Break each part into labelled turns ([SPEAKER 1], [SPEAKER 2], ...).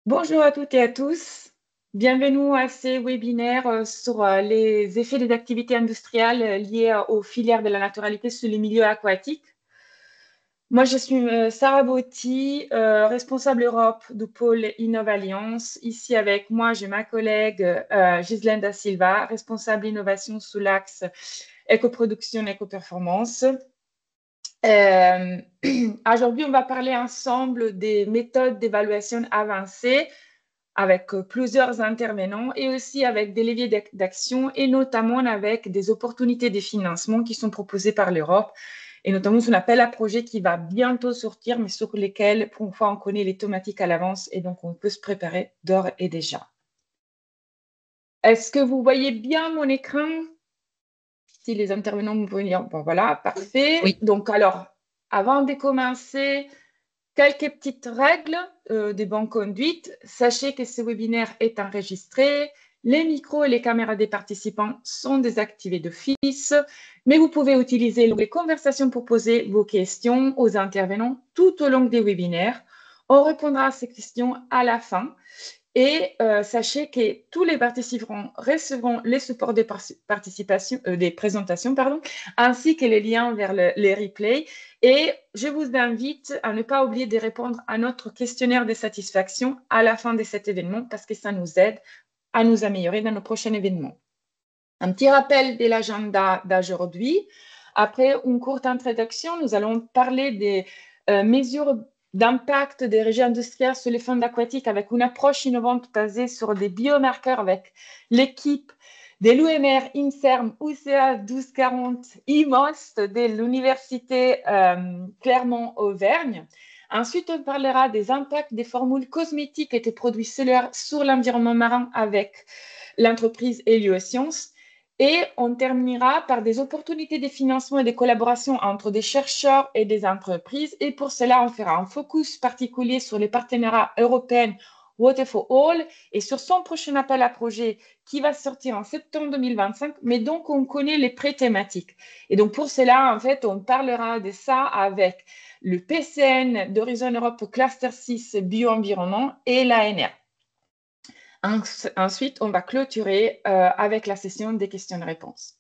[SPEAKER 1] Bonjour à toutes et à tous. Bienvenue à ces webinaires sur les effets des activités industrielles liées aux filières de la naturalité sur les milieux aquatiques. Moi, je suis Sarah Botti, responsable Europe du pôle Innovalliance. Ici avec moi, j'ai ma collègue Ghislaine Da Silva, responsable innovation sous l'axe éco-production, éco-performance. Euh, Aujourd'hui, on va parler ensemble des méthodes d'évaluation avancées avec plusieurs intervenants et aussi avec des leviers d'action et notamment avec des opportunités de financement qui sont proposées par l'Europe et notamment son appel à projet qui va bientôt sortir, mais sur lesquels, pour une fois, on connaît les thématiques à l'avance et donc on peut se préparer d'ores et déjà. Est-ce que vous voyez bien mon écran? Si les intervenants me voient, bon voilà, parfait.
[SPEAKER 2] Oui,
[SPEAKER 1] Donc alors, avant de commencer, quelques petites règles de bonne conduite. Sachez que ce webinaire est enregistré. Les micros et les caméras des participants sont désactivés d'office, mais vous pouvez utiliser les conversations pour poser vos questions aux intervenants tout au long des webinaires. On répondra à ces questions à la fin. Et sachez que tous les participants recevront les supports des, des présentations, pardon, ainsi que les liens vers les replays. Et je vous invite à ne pas oublier de répondre à notre questionnaire de satisfaction à la fin de cet événement parce que ça nous aide à nous améliorer dans nos prochains événements. Un petit rappel de l'agenda d'aujourd'hui. Après une courte introduction, nous allons parler des mesures d'impact des régions industrielles sur les fonds aquatiques avec une approche innovante basée sur des biomarqueurs avec l'équipe de l'UMR, INSERM, UCA 1240, IMOST de l'Université Clermont-Auvergne. Ensuite, on parlera des impacts des formules cosmétiques et des produits cellulaires sur l'environnement marin avec l'entreprise Heliosciences. Et on terminera par des opportunités de financement et de collaboration entre des chercheurs et des entreprises. Et pour cela, on fera un focus particulier sur les partenariats européens Water for All et sur son prochain appel à projet qui va sortir en septembre 2025. Mais donc, on connaît les pré-thématiques. Et donc, pour cela, en fait, on parlera de ça avec le PCN d'Horizon Europe Cluster 6 Bio-environnement et l'ANR. Ensuite, on va clôturer avec la session des questions-réponses.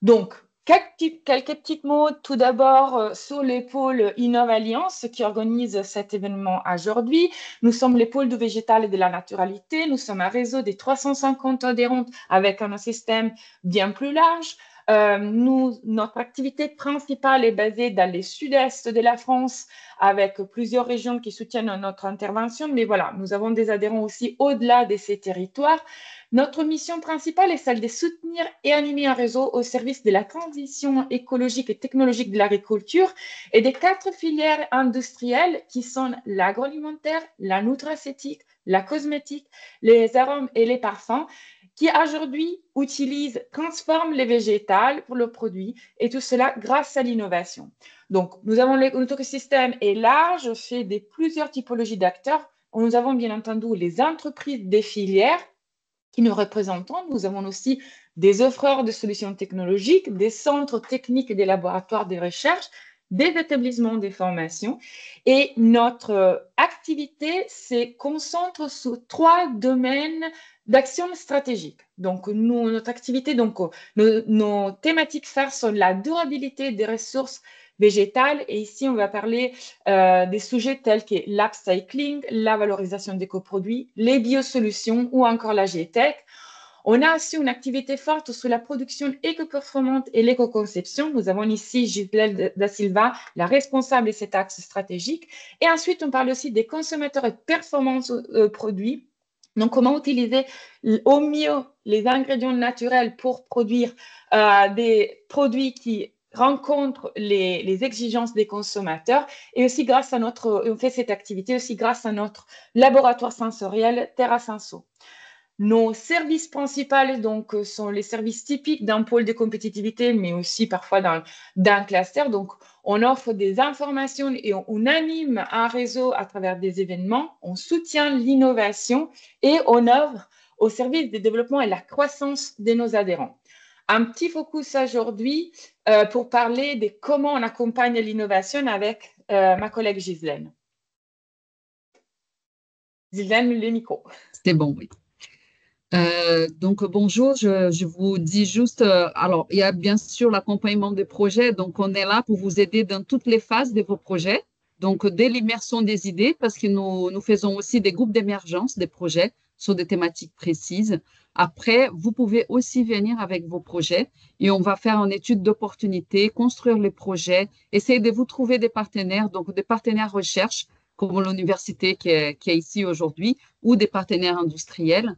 [SPEAKER 1] Donc, quelques petits mots tout d'abord sur les pôles Innovalliance qui organise cet événement aujourd'hui. Nous sommes les pôles du végétal et de la naturalité. Nous sommes un réseau de 350 adhérents avec un système bien plus large. Notre activité principale est basée dans le sud-est de la France avec plusieurs régions qui soutiennent notre intervention. Mais voilà, nous avons des adhérents aussi au-delà de ces territoires. Notre mission principale est celle de soutenir et animer un réseau au service de la transition écologique et technologique de l'agriculture et des 4 filières industrielles qui sont l'agroalimentaire, la nutraceutique, la cosmétique, les arômes et les parfums, qui aujourd'hui transforment les végétales pour le produit et tout cela grâce à l'innovation. Donc, nous avons notre écosystème est large, fait de plusieurs typologies d'acteurs. Nous avons bien entendu les entreprises des filières qui nous représentons. Nous avons aussi des offreurs de solutions technologiques, des centres techniques et des laboratoires de recherche, des établissements de formation. Et notre activité se concentre sur 3 domaines d'action stratégique. Donc, notre activité, donc, nos thématiques phares sont la durabilité des ressources végétales. Et ici, on va parler des sujets tels que l'upcycling, la valorisation des coproduits, les biosolutions ou encore la GTech. On a aussi une activité forte sur la production éco-performante et l'éco-conception. Nous avons ici Gilles Da Silva, la responsable de cet axe stratégique. Et ensuite, on parle aussi des consommateurs et performance produits. Donc, comment utiliser au mieux les ingrédients naturels pour produire des produits qui rencontrent les exigences des consommateurs et aussi grâce à on fait cette activité aussi grâce à notre laboratoire sensoriel Terra Senso. Nos services principaux donc, sont les services typiques d'un pôle de compétitivité, mais aussi parfois d'un cluster. Donc, on offre des informations et on anime un réseau à travers des événements, on soutient l'innovation et on œuvre au service du développement et la croissance de nos adhérents. Un petit focus aujourd'hui pour parler de comment on accompagne l'innovation avec ma collègue Ghislaine. Zildane, les micros.
[SPEAKER 2] C'est bon, oui. Donc, bonjour, je vous dis juste, alors, il y a bien sûr l'accompagnement des projets. Donc, on est là pour vous aider dans toutes les phases de vos projets. Donc, dès l'immersion des idées, parce que nous faisons aussi des groupes d'émergence des projets sur des thématiques précises. Après, vous pouvez aussi venir avec vos projets et on va faire une étude d'opportunité, construire les projets, essayer de vous trouver des partenaires, donc des partenaires recherche, comme l'université qui est ici aujourd'hui, ou des partenaires industriels.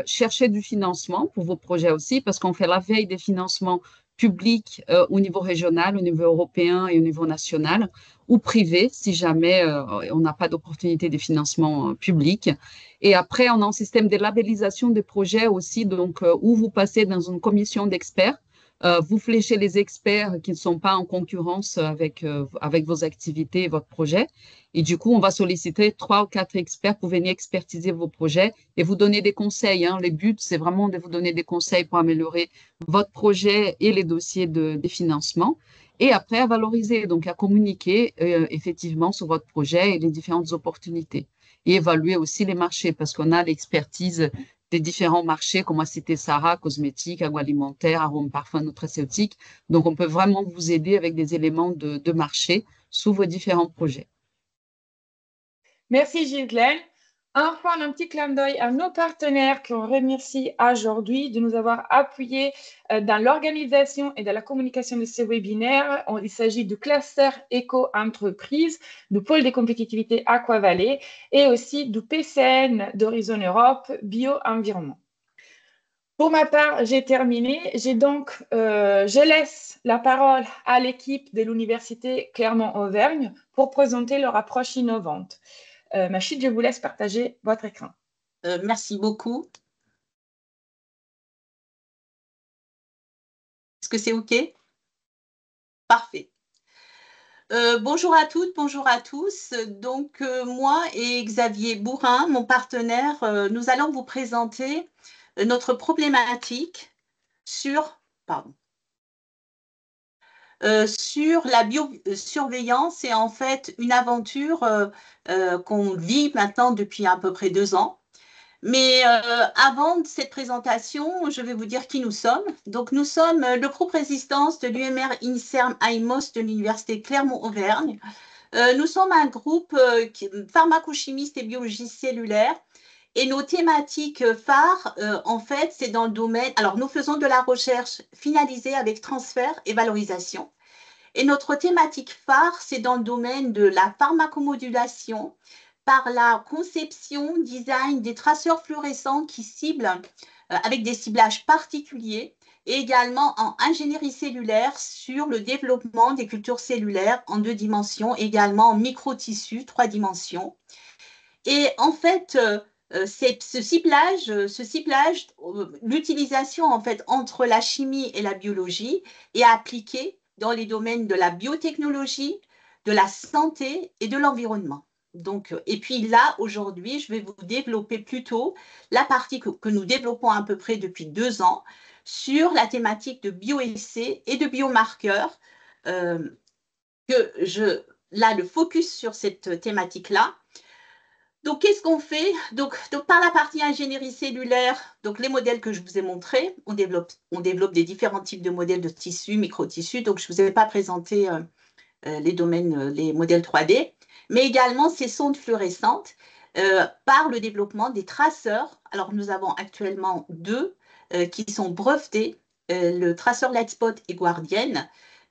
[SPEAKER 2] Chercher du financement pour vos projets aussi, parce qu'on fait la veille des financements publics au niveau régional, au niveau européen et au niveau national, ou privé, si jamais on n'a pas d'opportunité de financement public. Et après, on a un système de labellisation des projets aussi, donc où vous passez dans une commission d'experts. Vous fléchez les experts qui ne sont pas en concurrence avec vos activités et votre projet. Et du coup, on va solliciter 3 ou 4 experts pour venir expertiser vos projets et vous donner des conseils. Hein. Le but, c'est vraiment de vous donner des conseils pour améliorer votre projet et les dossiers des financements. Et après, à valoriser, donc à communiquer effectivement sur votre projet et les différentes opportunités. Et évaluer aussi les marchés, parce qu'on a l'expertise des différents marchés, comme a cité Sarah, cosmétiques, agroalimentaire, arômes, parfums, nutraceutiques. Donc, on peut vraiment vous aider avec des éléments de marché sous vos différents projets.
[SPEAKER 1] Merci Ghislaine. Enfin, un petit clin d'œil à nos partenaires qu'on remercie aujourd'hui de nous avoir appuyés dans l'organisation et dans la communication de ces webinaires. Il s'agit du cluster éco-entreprise, du pôle de compétitivité Aquavalley et aussi du PCN d'Horizon Europe Bio-Environnement. Pour ma part, j'ai terminé. Je laisse la parole à l'équipe de l'Université Clermont-Auvergne pour présenter leur approche innovante. Machid, je vous laisse partager votre écran.
[SPEAKER 3] Merci beaucoup. Est-ce que c'est OK? Parfait. Bonjour à toutes, bonjour à tous. Donc, moi et Xavier Bourrin, mon partenaire, nous allons vous présenter notre problématique sur, pardon, sur la biosurveillance et en fait une aventure qu'on vit maintenant depuis à peu près 2 ans. Mais avant cette présentation, je vais vous dire qui nous sommes. Donc, nous sommes le groupe résistance de l'UMR INSERM IMOS de l'Université Clermont-Auvergne. Nous sommes un groupe pharmacochimiste et biologie cellulaire. Et nos thématiques phares, en fait, c'est dans le domaine. Alors, nous faisons de la recherche finalisée avec transfert et valorisation. Et notre thématique phare, c'est dans le domaine de la pharmacomodulation par la conception, design des traceurs fluorescents qui ciblent avec des ciblages particuliers et également en ingénierie cellulaire sur le développement des cultures cellulaires en 2 dimensions, également en microtissus 3 dimensions. Et en fait, ce ciblage, l'utilisation en fait entre la chimie et la biologie est appliquée dans les domaines de la biotechnologie, de la santé et de l'environnement. Donc, et puis là, aujourd'hui, je vais vous développer plutôt la partie que nous développons à peu près depuis 2 ans sur la thématique de bioessais et de biomarqueurs. Là, le focus sur cette thématique-là. Donc, qu'est-ce qu'on fait donc, par la partie ingénierie cellulaire, donc les modèles que je vous ai montrés, on développe des différents types de modèles de tissus, microtissus. Donc, je ne vous ai pas présenté les domaines, les modèles 3D, mais également ces sondes fluorescentes par le développement des traceurs. Alors, nous avons actuellement 2 qui sont brevetés, le traceur Lightspot et Guardian,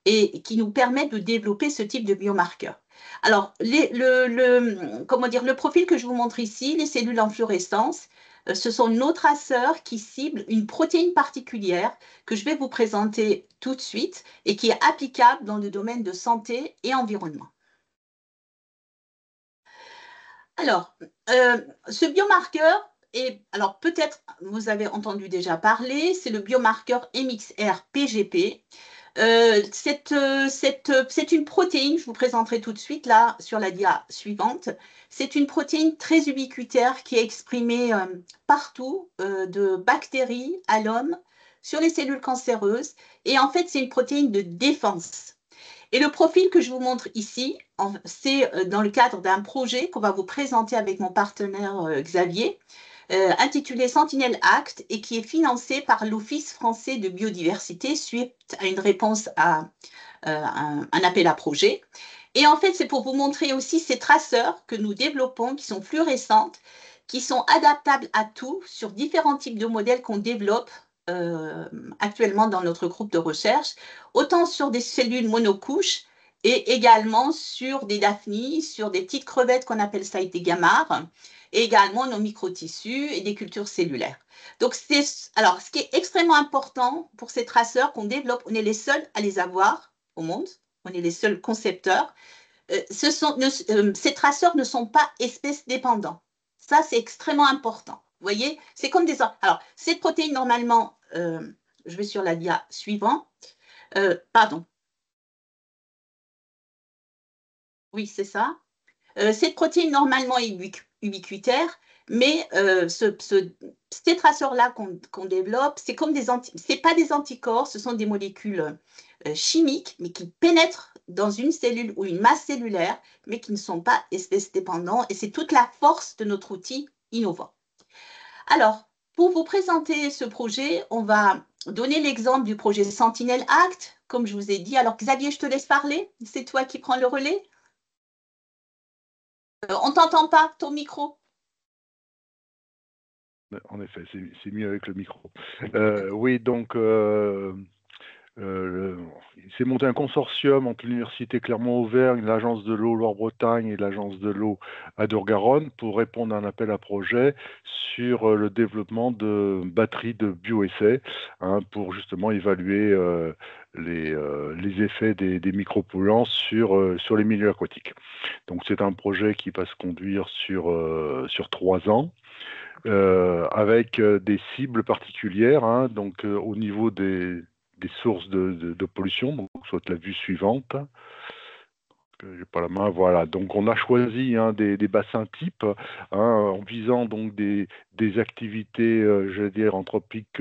[SPEAKER 3] et qui nous permettent de développer ce type de biomarqueurs. Alors, le profil que je vous montre ici, les cellules en fluorescence, ce sont nos traceurs qui ciblent une protéine particulière que je vais vous présenter tout de suite et qui est applicable dans le domaine de santé et environnement. Alors, ce biomarqueur, alors peut-être vous avez entendu déjà parler, c'est le biomarqueur MXR-PGP. C'est une protéine, je vous présenterai tout de suite là sur la dia suivante. C'est une protéine très ubiquitaire qui est exprimée partout, de bactéries à l'homme, sur les cellules cancéreuses. Et en fait, c'est une protéine de défense. Et le profil que je vous montre ici, c'est dans le cadre d'un projet qu'on va vous présenter avec mon partenaire Xavier, intitulé Sentinelle Act et qui est financé par l'Office français de biodiversité suite à une réponse à un appel à projet. Et en fait, c'est pour vous montrer aussi ces traceurs que nous développons, qui sont plus récentes, qui sont adaptables à tout sur différents types de modèles qu'on développe actuellement dans notre groupe de recherche, autant sur des cellules monocouches et également sur des daphnies, sur des petites crevettes qu'on appelle ça des gamarres, et également nos microtissus et des cultures cellulaires. Donc, alors, ce qui est extrêmement important pour ces traceurs qu'on développe, on est les seuls à les avoir au monde, on est les seuls concepteurs. Ces traceurs ne sont pas espèces dépendants. Ça, c'est extrêmement important. Vous voyez, c'est comme des... Alors, cette protéine, normalement, je vais sur la dia suivante. Pardon. Oui, c'est ça. Cette protéine, normalement, est ubiquitaire, mais ces traceurs-là qu'on développe, c'est comme c'est pas des anticorps, ce sont des molécules chimiques, mais qui pénètrent dans une cellule ou une masse cellulaire, mais qui ne sont pas espèces dépendants. Et c'est toute la force de notre outil innovant. Alors, pour vous présenter ce projet, on va donner l'exemple du projet Sentinelle Act, comme je vous ai dit. Alors, Xavier, je te laisse parler. C'est toi qui prends le relais. On ne t'entend pas, ton micro.
[SPEAKER 4] En effet, c'est mieux avec le micro. Oui, donc, il s'est monté un consortium entre l'Université Clermont-Auvergne, l'Agence de l'eau Loire-Bretagne et l'Agence de l'eau Adour-Garonne pour répondre à un appel à projet sur le développement de batteries de bioessais pour justement évaluer les effets des micropolluants sur les milieux aquatiques. Donc c'est un projet qui va se conduire sur 3 ans. Avec des cibles particulières, donc au niveau des sources de pollution, donc soit la vue suivante. J'ai pas la main, voilà. Donc on a choisi des bassins types en visant donc des activités, je vais dire, anthropiques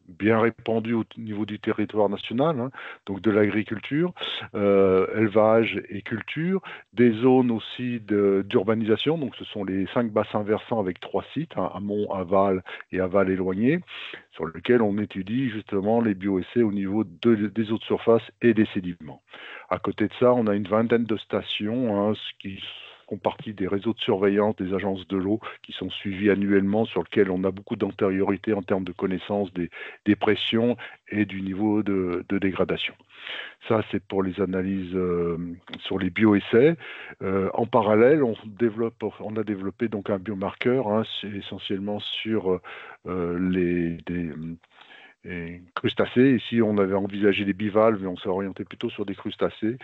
[SPEAKER 4] bien répandues au niveau du territoire national, donc de l'agriculture, élevage et culture, des zones aussi d'urbanisation, donc ce sont les 5 bassins versants avec 3 sites, amont, aval et aval éloigné, sur lesquels on étudie justement les bioessais au niveau des eaux de surface et des sédiments. À côté de ça, on a une vingtaine de stations qui font partie des réseaux de surveillance des agences de l'eau qui sont suivis annuellement, sur lesquels on a beaucoup d'antériorité en termes de connaissance des pressions et du niveau de dégradation. Ça, c'est pour les analyses sur les bioessais. En parallèle, on a développé donc un biomarqueur, essentiellement sur les crustacés. Ici, on avait envisagé des bivalves, mais on s'est orienté plutôt sur des crustacés.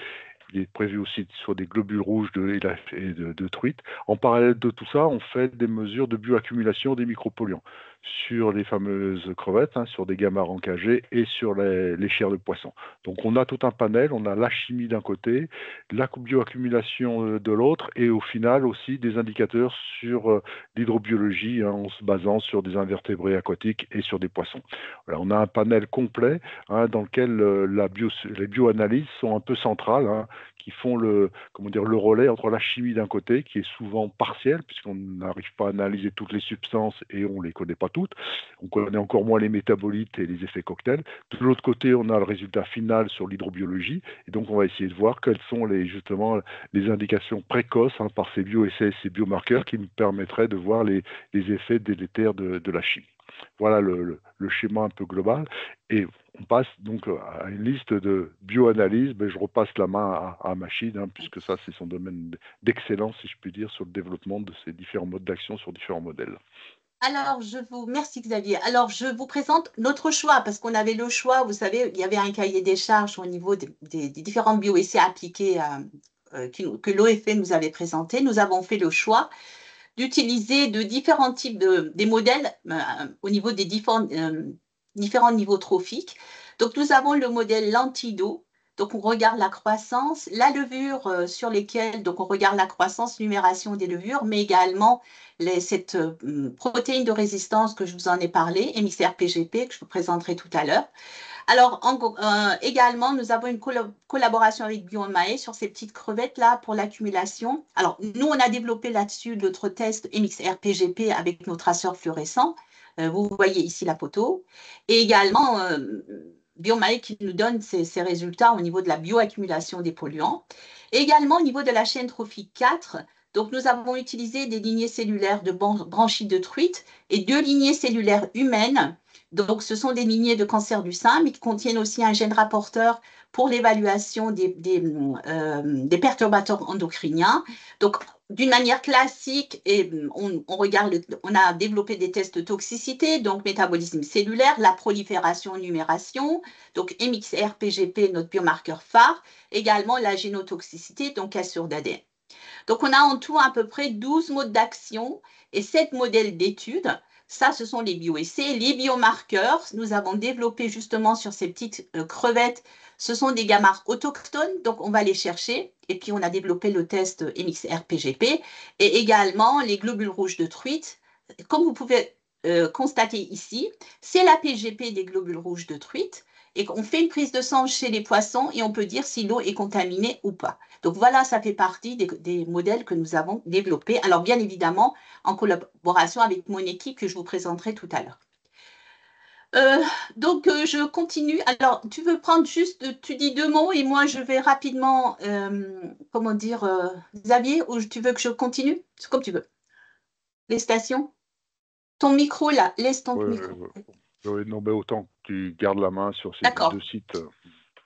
[SPEAKER 4] Il est prévu aussi sur des globules rouges de truites. En parallèle de tout ça, on fait des mesures de bioaccumulation des micropolluants sur les fameuses crevettes, sur des gamarres encagées et sur les chairs de poisson. Donc on a tout un panel, on a la chimie d'un côté, la bioaccumulation de l'autre et au final aussi des indicateurs sur l'hydrobiologie en se basant sur des invertébrés aquatiques et sur des poissons. Voilà, on a un panel complet dans lequel les bioanalyses sont un peu centrales, qui font le relais entre la chimie d'un côté, qui est souvent partielle, puisqu'on n'arrive pas à analyser toutes les substances et on ne les connaît pas toutes. On connaît encore moins les métabolites et les effets cocktails. De l'autre côté, on a le résultat final sur l'hydrobiologie. Et donc, on va essayer de voir quelles sont justement les indications précoces par ces bioessais, ces biomarqueurs qui nous permettraient de voir les effets délétères de la chimie. Voilà le schéma un peu global. Et on passe donc à une liste de bioanalyse. Je repasse la main à Machine, puisque ça, c'est son domaine d'excellence, si je puis dire, sur le développement de ces différents modes d'action sur différents modèles.
[SPEAKER 3] Alors, merci Xavier. Alors, je vous présente notre choix, parce qu'on avait le choix, vous savez, il y avait un cahier des charges au niveau des différents bioessais appliqués que l'OFE nous avait présenté. Nous avons fait le choix d'utiliser de différents types des modèles au niveau des différents niveaux trophiques. Donc, nous avons le modèle Lantido, Donc, on regarde la croissance, la levure sur lesquelles, donc on regarde la croissance, numération des levures, mais également cette protéine de résistance que je vous en ai parlé, MXR-PGP, que je vous présenterai tout à l'heure. Alors, également, nous avons une collaboration avec Biomae sur ces petites crevettes-là pour l'accumulation. Alors, nous, on a développé là-dessus notre test MXR-PGP avec nos traceurs fluorescents. Vous voyez ici la photo. Et également, Biomae qui nous donne ces résultats au niveau de la bioaccumulation des polluants. Et également, au niveau de la chaîne trophique 4, donc nous avons utilisé des lignées cellulaires de branchies de truite et 2 lignées cellulaires humaines. Donc, ce sont des lignées de cancer du sein, mais qui contiennent aussi un gène rapporteur pour l'évaluation des perturbateurs endocriniens. Donc, d'une manière classique, et on a développé des tests de toxicité, donc métabolisme cellulaire, la prolifération, numération, donc MXR, PGP, notre biomarqueur phare, également la génotoxicité, donc cassure d'ADN. Donc, on a en tout à peu près 12 modes d'action et 7 modèles d'études. Ça, ce sont les bioessais. Les biomarqueurs, nous avons développé justement sur ces petites crevettes, ce sont des gammas autochtones, donc on va les chercher. Et puis, on a développé le test MXR-PGP et également les globules rouges de truite. Comme vous pouvez constater ici, c'est la PGP des globules rouges de truite et qu'on fait une prise de sang chez les poissons et on peut dire si l'eau est contaminée ou pas. Donc voilà, ça fait partie des modèles que nous avons développés. Alors bien évidemment, en collaboration avec mon équipe que je vous présenterai tout à l'heure. Donc, je continue. Alors, tu veux prendre juste, tu dis 2 mots et moi, je vais rapidement, comment dire, Xavier, ou tu veux que je continue? C'est comme tu veux. Les stations. Ton micro, là, laisse ton micro.
[SPEAKER 4] Non, mais autant que tu gardes la main sur ces 2 sites.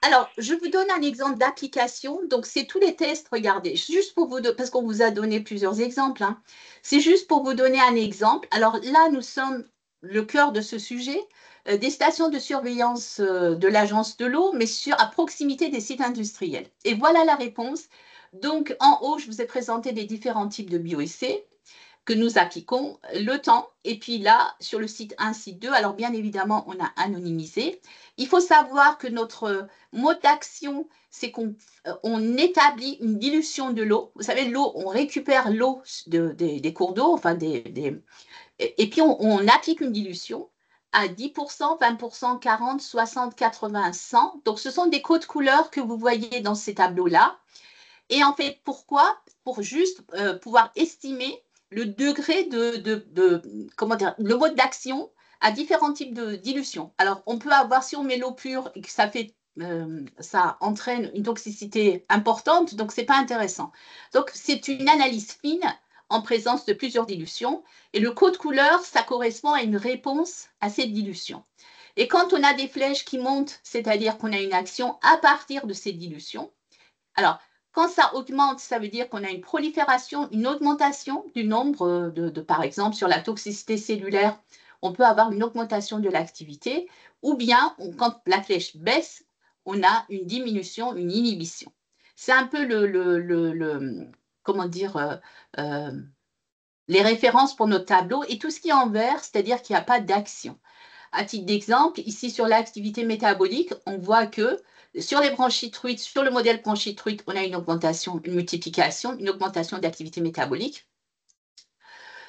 [SPEAKER 3] Alors, je vous donne un exemple d'application. Donc, c'est tous les tests. Regardez, juste pour vous, parce qu'on vous a donné plusieurs exemples. Hein. C'est juste pour vous donner un exemple. Alors là, nous sommes le cœur de ce sujet, des stations de surveillance de l'agence de l'eau, mais à proximité des sites industriels. Et voilà la réponse. Donc, en haut, je vous ai présenté les différents types de bioessais que nous appliquons, le temps, et puis là, sur le site 1, site 2, alors bien évidemment, on a anonymisé. Il faut savoir que notre mode d'action, c'est qu'on établit une dilution de l'eau. Vous savez, l'eau, on récupère l'eau des cours d'eau, enfin et puis on applique une dilution à 10%, 20%, 40, 60, 80, 100. Donc, ce sont des codes couleurs que vous voyez dans ces tableaux-là. Et en fait, pourquoi? Pour juste pouvoir estimer le degré comment dire, le mode d'action à différents types de dilution. Alors, on peut avoir, si on met l'eau pure et que ça entraîne une toxicité importante, donc ce n'est pas intéressant. Donc, c'est une analyse fine en présence de plusieurs dilutions. Et le code couleur, ça correspond à une réponse à cette dilution. Et quand on a des flèches qui montent, c'est-à-dire qu'on a une action à partir de ces dilutions, alors, quand ça augmente, ça veut dire qu'on a une prolifération, une augmentation du nombre par exemple, sur la toxicité cellulaire, on peut avoir une augmentation de l'activité, ou bien, quand la flèche baisse, on a une diminution, une inhibition. C'est un peu comment dire, les références pour notre tableau, et tout ce qui est en vert, c'est-à-dire qu'il n'y a pas d'action. À titre d'exemple, ici sur l'activité métabolique, on voit que sur les branchies truites, sur le modèle branchie truite, on a une augmentation, une multiplication, une augmentation d'activité métabolique.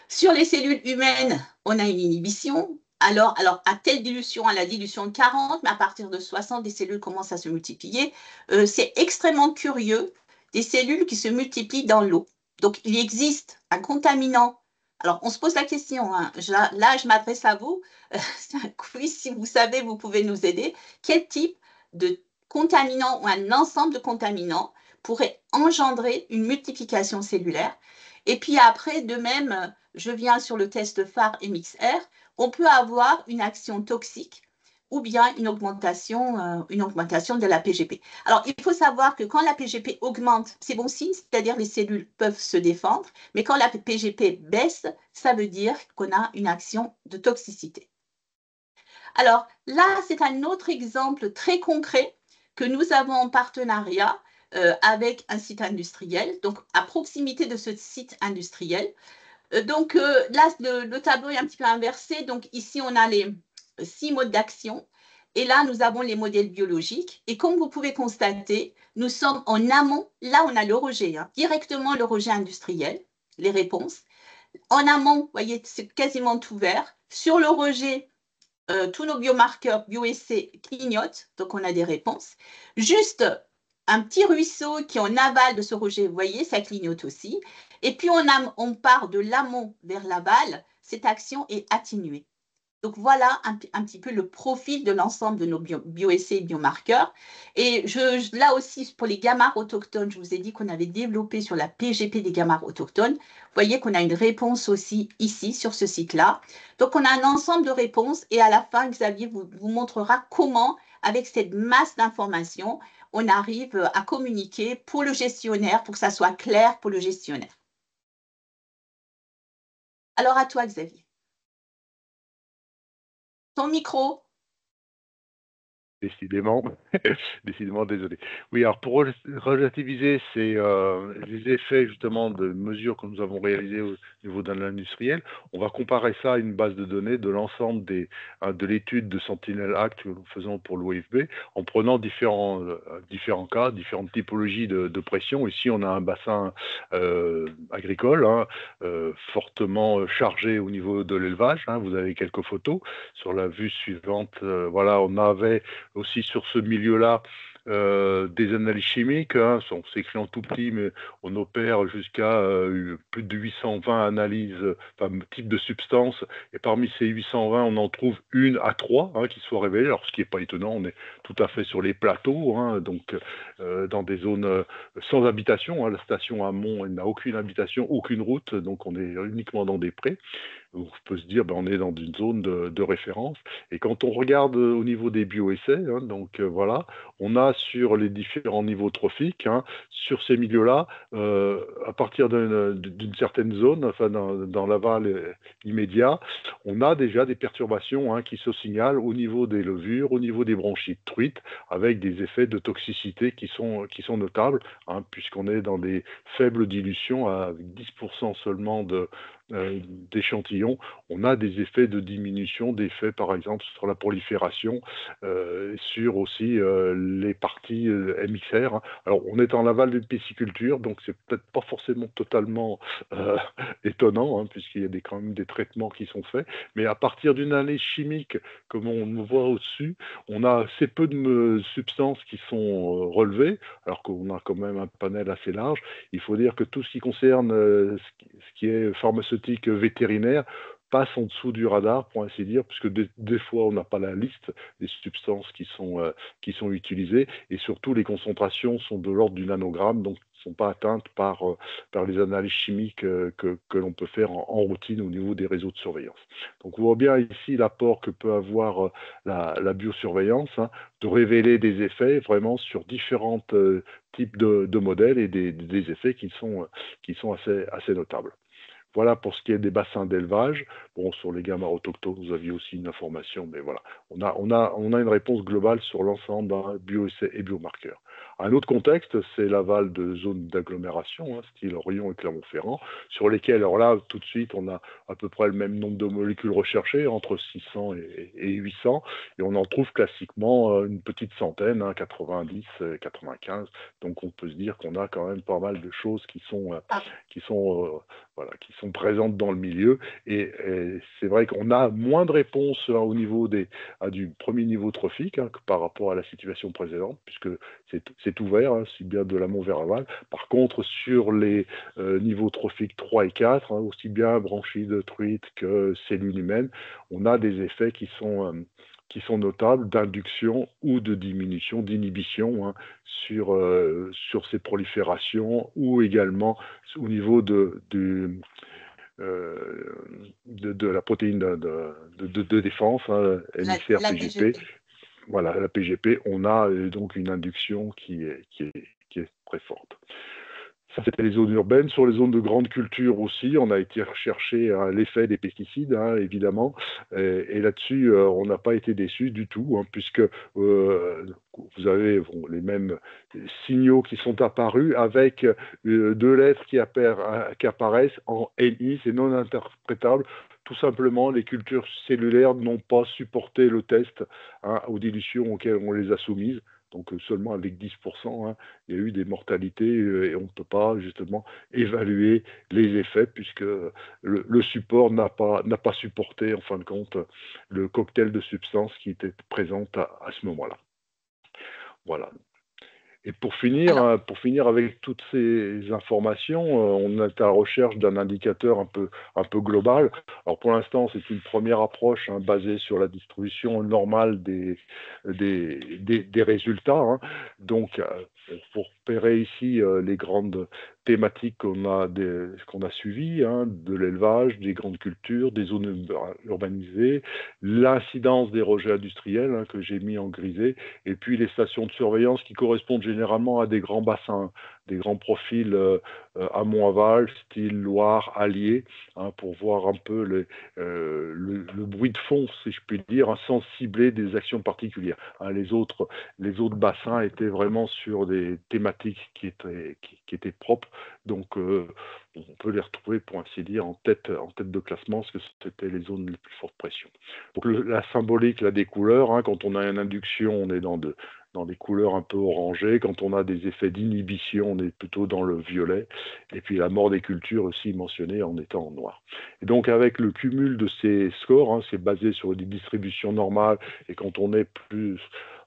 [SPEAKER 3] Sur les cellules humaines, on a une inhibition. Alors à telle dilution, à la dilution de 40, mais à partir de 60, des cellules commencent à se multiplier. C'est extrêmement curieux, des cellules qui se multiplient dans l'eau. Donc, il existe un contaminant. Alors, on se pose la question, hein. Là, je m'adresse à vous. C'est un quiz, si vous savez, vous pouvez nous aider. Quel type de contaminant ou un ensemble de contaminants pourrait engendrer une multiplication cellulaire? Et puis après, de même, je viens sur le test phare MXR, on peut avoir une action toxique ou bien une augmentation de la PGP. Alors, il faut savoir que quand la PGP augmente, c'est bon signe, c'est-à-dire les cellules peuvent se défendre, mais quand la PGP baisse, ça veut dire qu'on a une action de toxicité. Alors, là, c'est un autre exemple très concret que nous avons en partenariat avec un site industriel, donc à proximité de ce site industriel. Donc là, le tableau est un petit peu inversé. Donc ici, on a les 6 modes d'action. Et là, nous avons les modèles biologiques. Et comme vous pouvez constater, nous sommes en amont. Là, on a le rejet, directement le rejet industriel, les réponses. En amont, vous voyez, c'est quasiment tout vert. Sur le rejet, tous nos biomarqueurs, bioessais clignotent, donc on a des réponses. Juste un petit ruisseau qui est en aval de ce rejet, vous voyez, ça clignote aussi. Et puis on part de l'amont vers l'aval, cette action est atténuée. Donc voilà un petit peu le profil de l'ensemble de nos bioessais et biomarqueurs. Et là aussi, pour les gamarres autochtones, je vous ai dit qu'on avait développé sur la PGP des gamarres autochtones. Vous voyez qu'on a une réponse aussi ici, sur ce site-là. Donc on a un ensemble de réponses et à la fin, Xavier vous montrera comment, avec cette masse d'informations, on arrive à communiquer pour le gestionnaire, pour que ça soit clair pour le gestionnaire. Alors à toi, Xavier. Ton micro.
[SPEAKER 4] Décidément, décidément désolé. Oui, alors pour relativiser les effets justement de mesures que nous avons réalisées au niveau de l'industriel, on va comparer ça à une base de données de l'ensemble de l'étude de Sentinel Act que nous faisons pour l'OFB, en prenant différents cas, différentes typologies de pression. Ici, on a un bassin agricole fortement chargé au niveau de l'élevage. Vous avez quelques photos. Sur la vue suivante, voilà, on avait aussi sur ce milieu-là des analyses chimiques, on s'écrit en tout petit, mais on opère jusqu'à plus de 820 analyses, types de substances, et parmi ces 820, on en trouve 1 à 3 qui soient révélées. Alors ce qui n'est pas étonnant, on est tout à fait sur les plateaux, donc dans des zones sans habitation. La station Amont n'a aucune habitation, aucune route, donc on est uniquement dans des prés. On peut se dire, on est dans une zone de référence. Et quand on regarde au niveau des bioessais, voilà, on a sur les différents niveaux trophiques, sur ces milieux-là, à partir d'une certaine zone, enfin dans l'aval immédiat, on a déjà des perturbations qui se signalent au niveau des levures, au niveau des bronchites truites, avec des effets de toxicité qui sont notables, puisqu'on est dans des faibles dilutions, avec 10% seulement d'échantillons, on a des effets de diminution, d'effets par exemple sur la prolifération, sur aussi les parties MXR. Alors on est en aval d'une pisciculture, donc c'est peut-être pas forcément totalement étonnant, puisqu'il y a quand même des traitements qui sont faits, mais à partir d'une analyse chimique, comme on le voit au-dessus, on a assez peu de substances qui sont relevées, alors qu'on a quand même un panel assez large. Il faut dire que tout ce qui concerne ce qui est pharmaceutique vétérinaire passe en dessous du radar, pour ainsi dire, puisque des fois, on n'a pas la liste des substances qui sont utilisées, et surtout, les concentrations sont de l'ordre du nanogramme, donc ne sont pas atteintes par les analyses chimiques que l'on peut faire en routine au niveau des réseaux de surveillance. Donc, on voit bien ici l'apport que peut avoir la biosurveillance, de révéler des effets vraiment sur différents types de modèles et des effets qui sont assez notables. Voilà pour ce qui est des bassins d'élevage. Bon, sur les gamarres autochtones, vous aviez aussi une information, mais voilà. On a une réponse globale sur l'ensemble bioessais et biomarqueurs. Un autre contexte, c'est l'aval de zones d'agglomération, style Orion et Clermont-Ferrand, sur lesquelles, alors là, tout de suite, on a à peu près le même nombre de molécules recherchées, entre 600 et 800, et on en trouve classiquement une petite centaine, 90, 95. Donc on peut se dire qu'on a quand même pas mal de choses qui sont présentes dans le milieu. Et c'est vrai qu'on a moins de réponses au niveau du premier niveau trophique que par rapport à la situation précédente, puisque c'est ouvert, si bien de l'amont vers aval. Par contre, sur les niveaux trophiques 3 et 4, aussi bien bronchides truites que cellules humaines, on a des effets qui sont notables d'induction ou de diminution, d'inhibition sur ces proliférations, ou également au niveau de la protéine de défense, MXR, PGP. Voilà, la PGP, on a donc une induction qui est très forte. Ça, c'était les zones urbaines. Sur les zones de grande culture aussi, on a été rechercher l'effet des pesticides, évidemment. Et là-dessus, on n'a pas été déçus du tout, puisque vous avez les mêmes signaux qui sont apparus avec deux lettres qui apparaissent en NI, c'est non interprétable. Tout simplement, les cultures cellulaires n'ont pas supporté le test aux dilutions auxquelles on les a soumises. Donc seulement avec 10%, il y a eu des mortalités et on ne peut pas justement évaluer les effets puisque le support n'a pas supporté en fin de compte le cocktail de substances qui était présente à ce moment-là. Voilà. Et pour finir avec toutes ces informations, on est à la recherche d'un indicateur un peu global. Alors pour l'instant, c'est une première approche basée sur la distribution normale des résultats. Donc, pour repérer ici les grandes thématiques qu'on a suivies, de l'élevage, des grandes cultures, des zones urbanisées, l'incidence des rejets industriels que j'ai mis en grisé, et puis les stations de surveillance qui correspondent généralement à des grands bassins, des grands profils amont-aval, style Loire, Allier, pour voir un peu le bruit de fond, si je puis dire, sans cibler des actions particulières. Les autres bassins étaient vraiment sur des thématiques qui étaient propres, donc on peut les retrouver, pour ainsi dire, en tête de classement, parce que c'était les zones les plus fortes pression. Donc la symbolique, des couleurs, quand on a une induction, on est dans des couleurs un peu orangées. Quand on a des effets d'inhibition, on est plutôt dans le violet. Et puis la mort des cultures aussi mentionnée en étant en noir. Et donc avec le cumul de ces scores, c'est basé sur des distributions normales. Et quand on est plus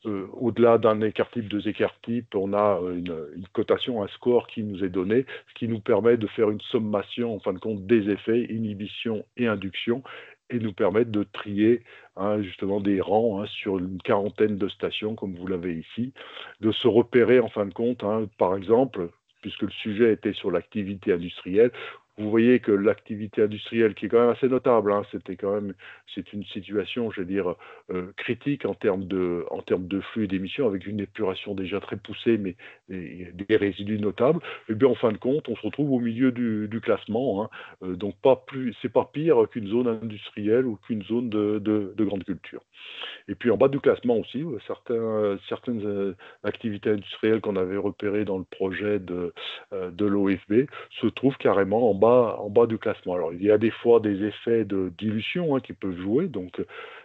[SPEAKER 4] au-delà d'un écart type, deux écarts types, on a une cotation, un score qui nous est donné, ce qui nous permet de faire une sommation, en fin de compte, des effets, inhibition et induction, et nous permettre de trier justement des rangs sur une quarantaine de stations, comme vous l'avez ici, de se repérer en fin de compte, par exemple, puisque le sujet était sur l'activité industrielle. Vous voyez que l'activité industrielle, qui est quand même assez notable, c'est une situation, je veux dire, critique en termes de flux et d'émissions, avec une épuration déjà très poussée, mais des résidus notables. Et bien, en fin de compte, on se retrouve au milieu du classement. Donc, c'est pas pire qu'une zone industrielle ou qu'une zone de grande culture. Et puis en bas du classement aussi, certaines activités industrielles qu'on avait repérées dans le projet de l'OFB se trouvent carrément en bas du classement. Alors il y a des fois des effets de dilution qui peuvent jouer, donc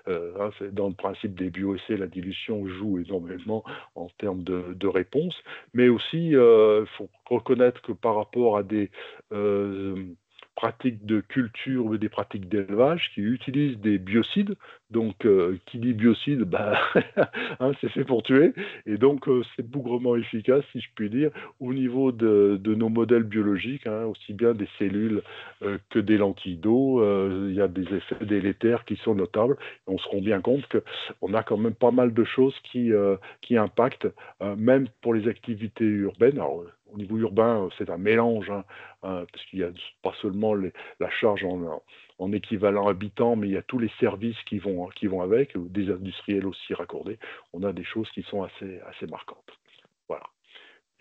[SPEAKER 4] dans le principe des bioessais, la dilution joue énormément en termes de réponse, mais aussi il faut reconnaître que par rapport à des pratiques de culture ou des pratiques d'élevage qui utilisent des biocides. Donc, qui dit biocide, c'est fait pour tuer. Et donc, c'est bougrement efficace, si je puis dire, au niveau de nos modèles biologiques, aussi bien des cellules que des lentilles d'eau. Il y a des effets délétères qui sont notables. Et on se rend bien compte qu'on a quand même pas mal de choses qui impactent, même pour les activités urbaines. Alors, au niveau urbain, c'est un mélange, parce qu'il n'y a pas seulement la charge en équivalent habitant, mais il y a tous les services qui vont avec, des industriels aussi raccordés. On a des choses qui sont assez marquantes. Voilà.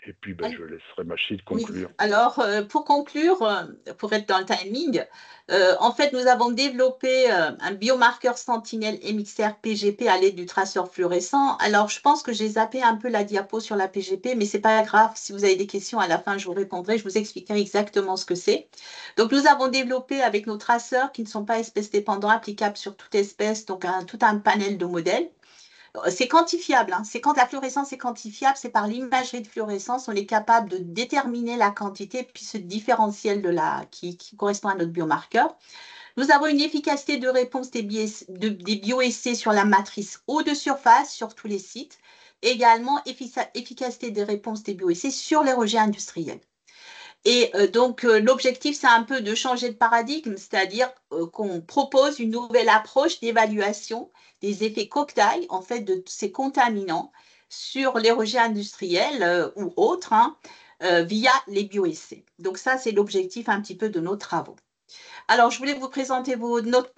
[SPEAKER 4] Et puis, je laisserai Machid conclure.
[SPEAKER 3] Oui. Alors, pour conclure, pour être dans le timing, en fait, nous avons développé un biomarqueur sentinelle MXR PGP à l'aide du traceur fluorescent. Alors, je pense que j'ai zappé un peu la diapo sur la PGP, mais ce n'est pas grave. Si vous avez des questions à la fin, je vous répondrai. Je vous expliquerai exactement ce que c'est. Donc, nous avons développé avec nos traceurs qui ne sont pas espèces dépendants, applicables sur toute espèce, donc tout un panel de modèles. C'est quantifiable, c'est quand la fluorescence est quantifiable, c'est par l'imagerie de fluorescence, on est capable de déterminer la quantité puis ce différentiel qui correspond à notre biomarqueur. Nous avons une efficacité de réponse des bioessais sur la matrice eau de surface sur tous les sites, également efficacité des réponses des bioessais sur les rejets industriels. Et donc, l'objectif, c'est un peu de changer de paradigme, c'est-à-dire qu'on propose une nouvelle approche d'évaluation des effets cocktail, en fait, de ces contaminants sur les rejets industriels ou autres, via les bioessais. Donc, ça, c'est l'objectif un petit peu de nos travaux. Alors, je voulais vous présenter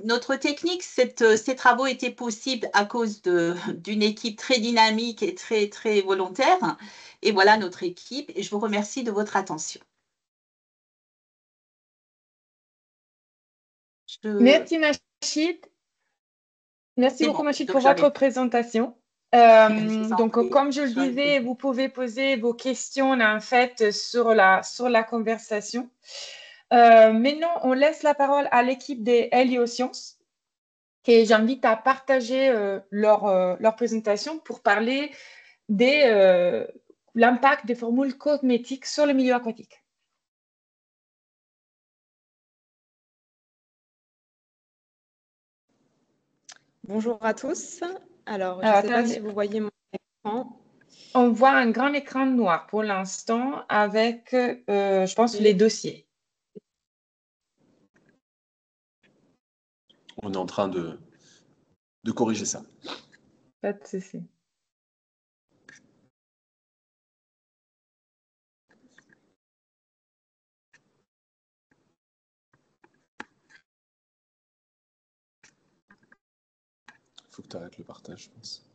[SPEAKER 3] notre technique. Ces travaux étaient possibles à cause d'une équipe très dynamique et très, très volontaire. Et voilà notre équipe. Et je vous remercie de votre attention.
[SPEAKER 1] Merci Machid. Merci beaucoup Machid pour votre présentation. Donc, comme je le disais, vous pouvez poser vos questions en fait sur la conversation. Maintenant, on laisse la parole à l'équipe des Héliosciences et j'invite à partager leur présentation pour parler de l'impact des formules cosmétiques sur le milieu aquatique.
[SPEAKER 5] Bonjour à tous. Alors, je ne sais pas si vous voyez mon écran.
[SPEAKER 1] On voit un grand écran noir pour l'instant avec, je pense, les dossiers.
[SPEAKER 6] On est en train de corriger ça.
[SPEAKER 1] Pas de souci.
[SPEAKER 6] Il faut que tu arrêtes le partage, je pense.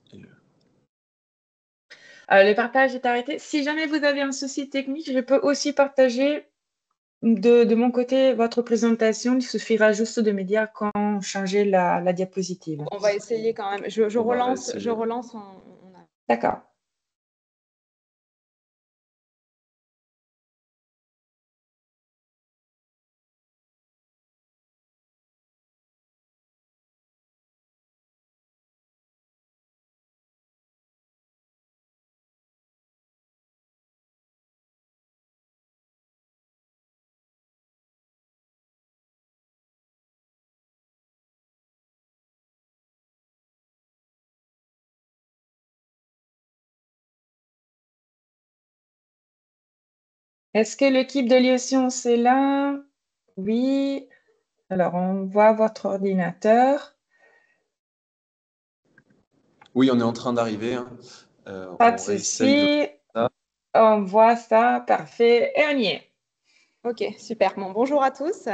[SPEAKER 1] Le partage est arrêté. Si jamais vous avez un souci technique, je peux aussi partager de mon côté votre présentation. Il suffira juste de me dire quand changer la diapositive.
[SPEAKER 5] On va essayer quand même. Je relance.
[SPEAKER 1] D'accord. Est-ce que l'équipe de Héliosciences est là? Oui. Alors, on voit votre ordinateur.
[SPEAKER 6] Oui, on est en train d'arriver. Hein.
[SPEAKER 1] Pas de souci. On voit ça. Parfait. Et on y est.
[SPEAKER 5] Ok, super. Bon, bonjour à tous.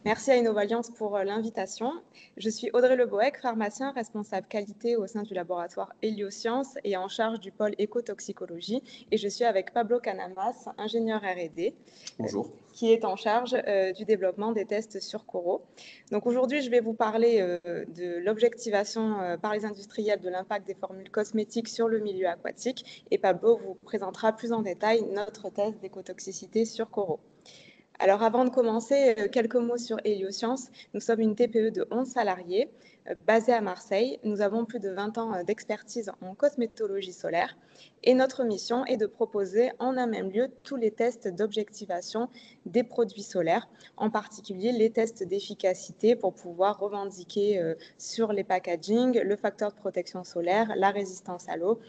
[SPEAKER 5] Merci à InnovAlliance pour l'invitation. Je suis Audrey Leboec, pharmacien responsable qualité au sein du laboratoire Héliosciences et en charge du pôle écotoxicologie. Et je suis avec Pablo Canamas, ingénieur R&D.
[SPEAKER 6] Bonjour.
[SPEAKER 5] Qui est en charge du développement des tests sur coraux. Donc aujourd'hui, je vais vous parler de l'objectivation par les industriels de l'impact des formules cosmétiques sur le milieu aquatique. Et Pablo vous présentera plus en détail notre test d'écotoxicité sur coraux. Alors, avant de commencer, quelques mots sur Héliosciences. Nous sommes une TPE de 11 salariés basée à Marseille. Nous avons plus de 20 ans d'expertise en cosmétologie solaire et notre mission est de proposer en un même lieu tous les tests d'objectivation des produits solaires, en particulier les tests d'efficacité pour pouvoir revendiquer sur les packaging le facteur de protection solaire, la résistance à l'eau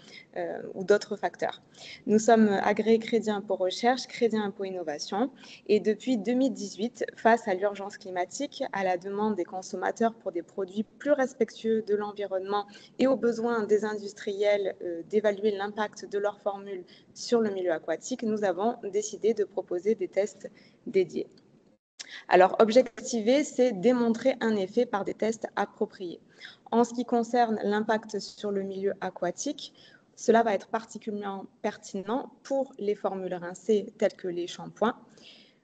[SPEAKER 5] ou d'autres facteurs. Nous sommes agréés Crédit Impôt Recherche, Crédit Impôt Innovation et depuis 2018, face à l'urgence climatique, à la demande des consommateurs pour des produits plus respectueux de l'environnement et aux besoins des industriels d'évaluer l'impact de leurs formules sur le milieu aquatique, nous avons décidé de proposer des tests dédiés. Alors, objectiver, c'est démontrer un effet par des tests appropriés. En ce qui concerne l'impact sur le milieu aquatique, cela va être particulièrement pertinent pour les formules rincées telles que les shampoings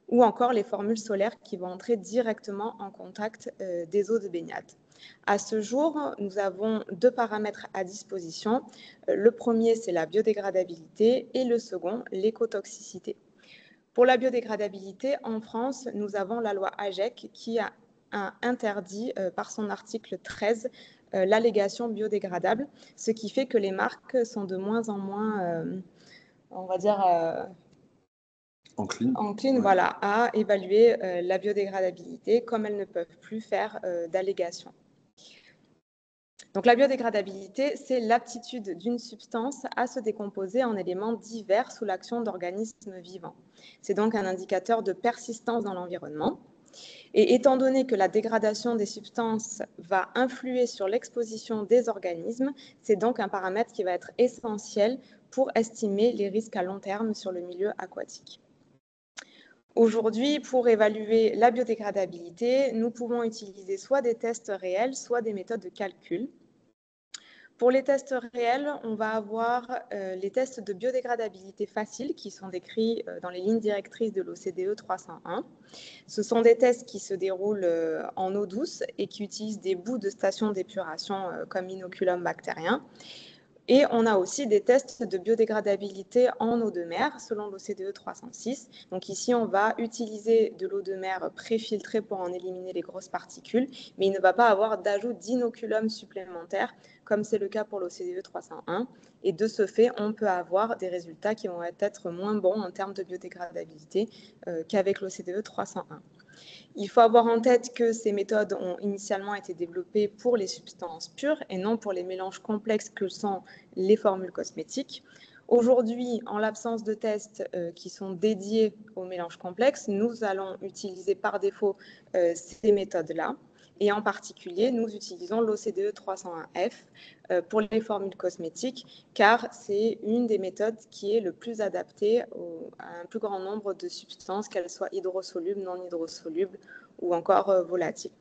[SPEAKER 5] ou encore les formules solaires qui vont entrer directement en contact des eaux de baignade. À ce jour, nous avons 2 paramètres à disposition. Le premier, c'est la biodégradabilité et le second, l'écotoxicité. Pour la biodégradabilité, en France, nous avons la loi AGEC qui a interdit par son article 13 l'allégation biodégradable, ce qui fait que les marques sont de moins en moins, on va dire, enclines, voilà, à évaluer la biodégradabilité comme elles ne peuvent plus faire d'allégations. Donc la biodégradabilité, c'est l'aptitude d'une substance à se décomposer en éléments divers sous l'action d'organismes vivants. C'est donc un indicateur de persistance dans l'environnement. Et étant donné que la dégradation des substances va influer sur l'exposition des organismes, c'est donc un paramètre qui va être essentiel pour estimer les risques à long terme sur le milieu aquatique. Aujourd'hui, pour évaluer la biodégradabilité, nous pouvons utiliser soit des tests réels, soit des méthodes de calcul. Pour les tests réels, on va avoir les tests de biodégradabilité facile qui sont décrits dans les lignes directrices de l'OCDE 301. Ce sont des tests qui se déroulent en eau douce et qui utilisent des bouts de stations d'épuration comme inoculum bactérien. Et on a aussi des tests de biodégradabilité en eau de mer, selon l'OCDE 306. Donc ici, on va utiliser de l'eau de mer préfiltrée pour en éliminer les grosses particules, mais il ne va pas avoir d'ajout d'inoculum supplémentaire, comme c'est le cas pour l'OCDE 301. Et de ce fait, on peut avoir des résultats qui vont être moins bons en termes de biodégradabilité qu'avec l'OCDE 301. Il faut avoir en tête que ces méthodes ont initialement été développées pour les substances pures et non pour les mélanges complexes que sont les formules cosmétiques. Aujourd'hui, en l'absence de tests qui sont dédiés aux mélanges complexes, nous allons utiliser par défaut ces méthodes-là. Et en particulier, nous utilisons l'OCDE 301F pour les formules cosmétiques, car c'est une des méthodes qui est le plus adaptée à un plus grand nombre de substances, qu'elles soient hydrosolubles, non hydrosolubles ou encore volatiles.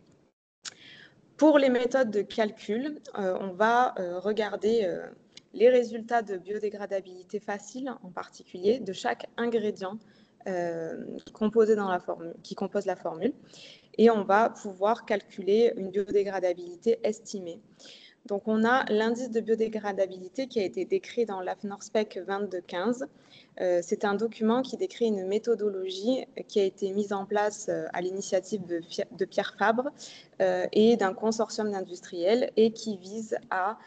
[SPEAKER 5] Pour les méthodes de calcul, on va regarder les résultats de biodégradabilité facile, en particulier, de chaque ingrédient qui compose la formule. Et on va pouvoir calculer une biodégradabilité estimée. Donc, on a l'indice de biodégradabilité qui a été décrit dans l'AFNORSPEC 2215. C'est un document qui décrit une méthodologie qui a été mise en place à l'initiative de Pierre Fabre et d'un consortium d'industriels et qui vise à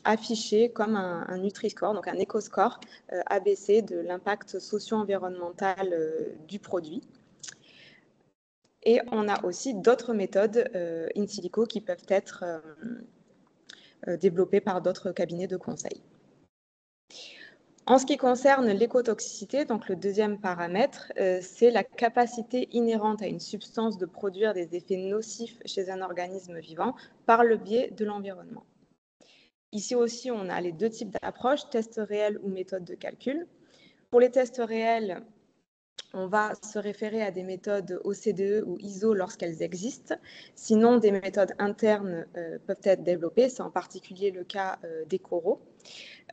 [SPEAKER 5] afficher comme un Nutri-Score, donc un éco-score ABC de l'impact socio-environnemental du produit. Et on a aussi d'autres méthodes in silico qui peuvent être développées par d'autres cabinets de conseil. En ce qui concerne l'écotoxicité, donc le deuxième paramètre, c'est la capacité inhérente à une substance de produire des effets nocifs chez un organisme vivant par le biais de l'environnement. Ici aussi, on a les deux types d'approches, tests réels ou méthodes de calcul. Pour les tests réels, on va se référer à des méthodes OCDE ou ISO lorsqu'elles existent. Sinon, des méthodes internes peuvent être développées. C'est en particulier le cas des coraux.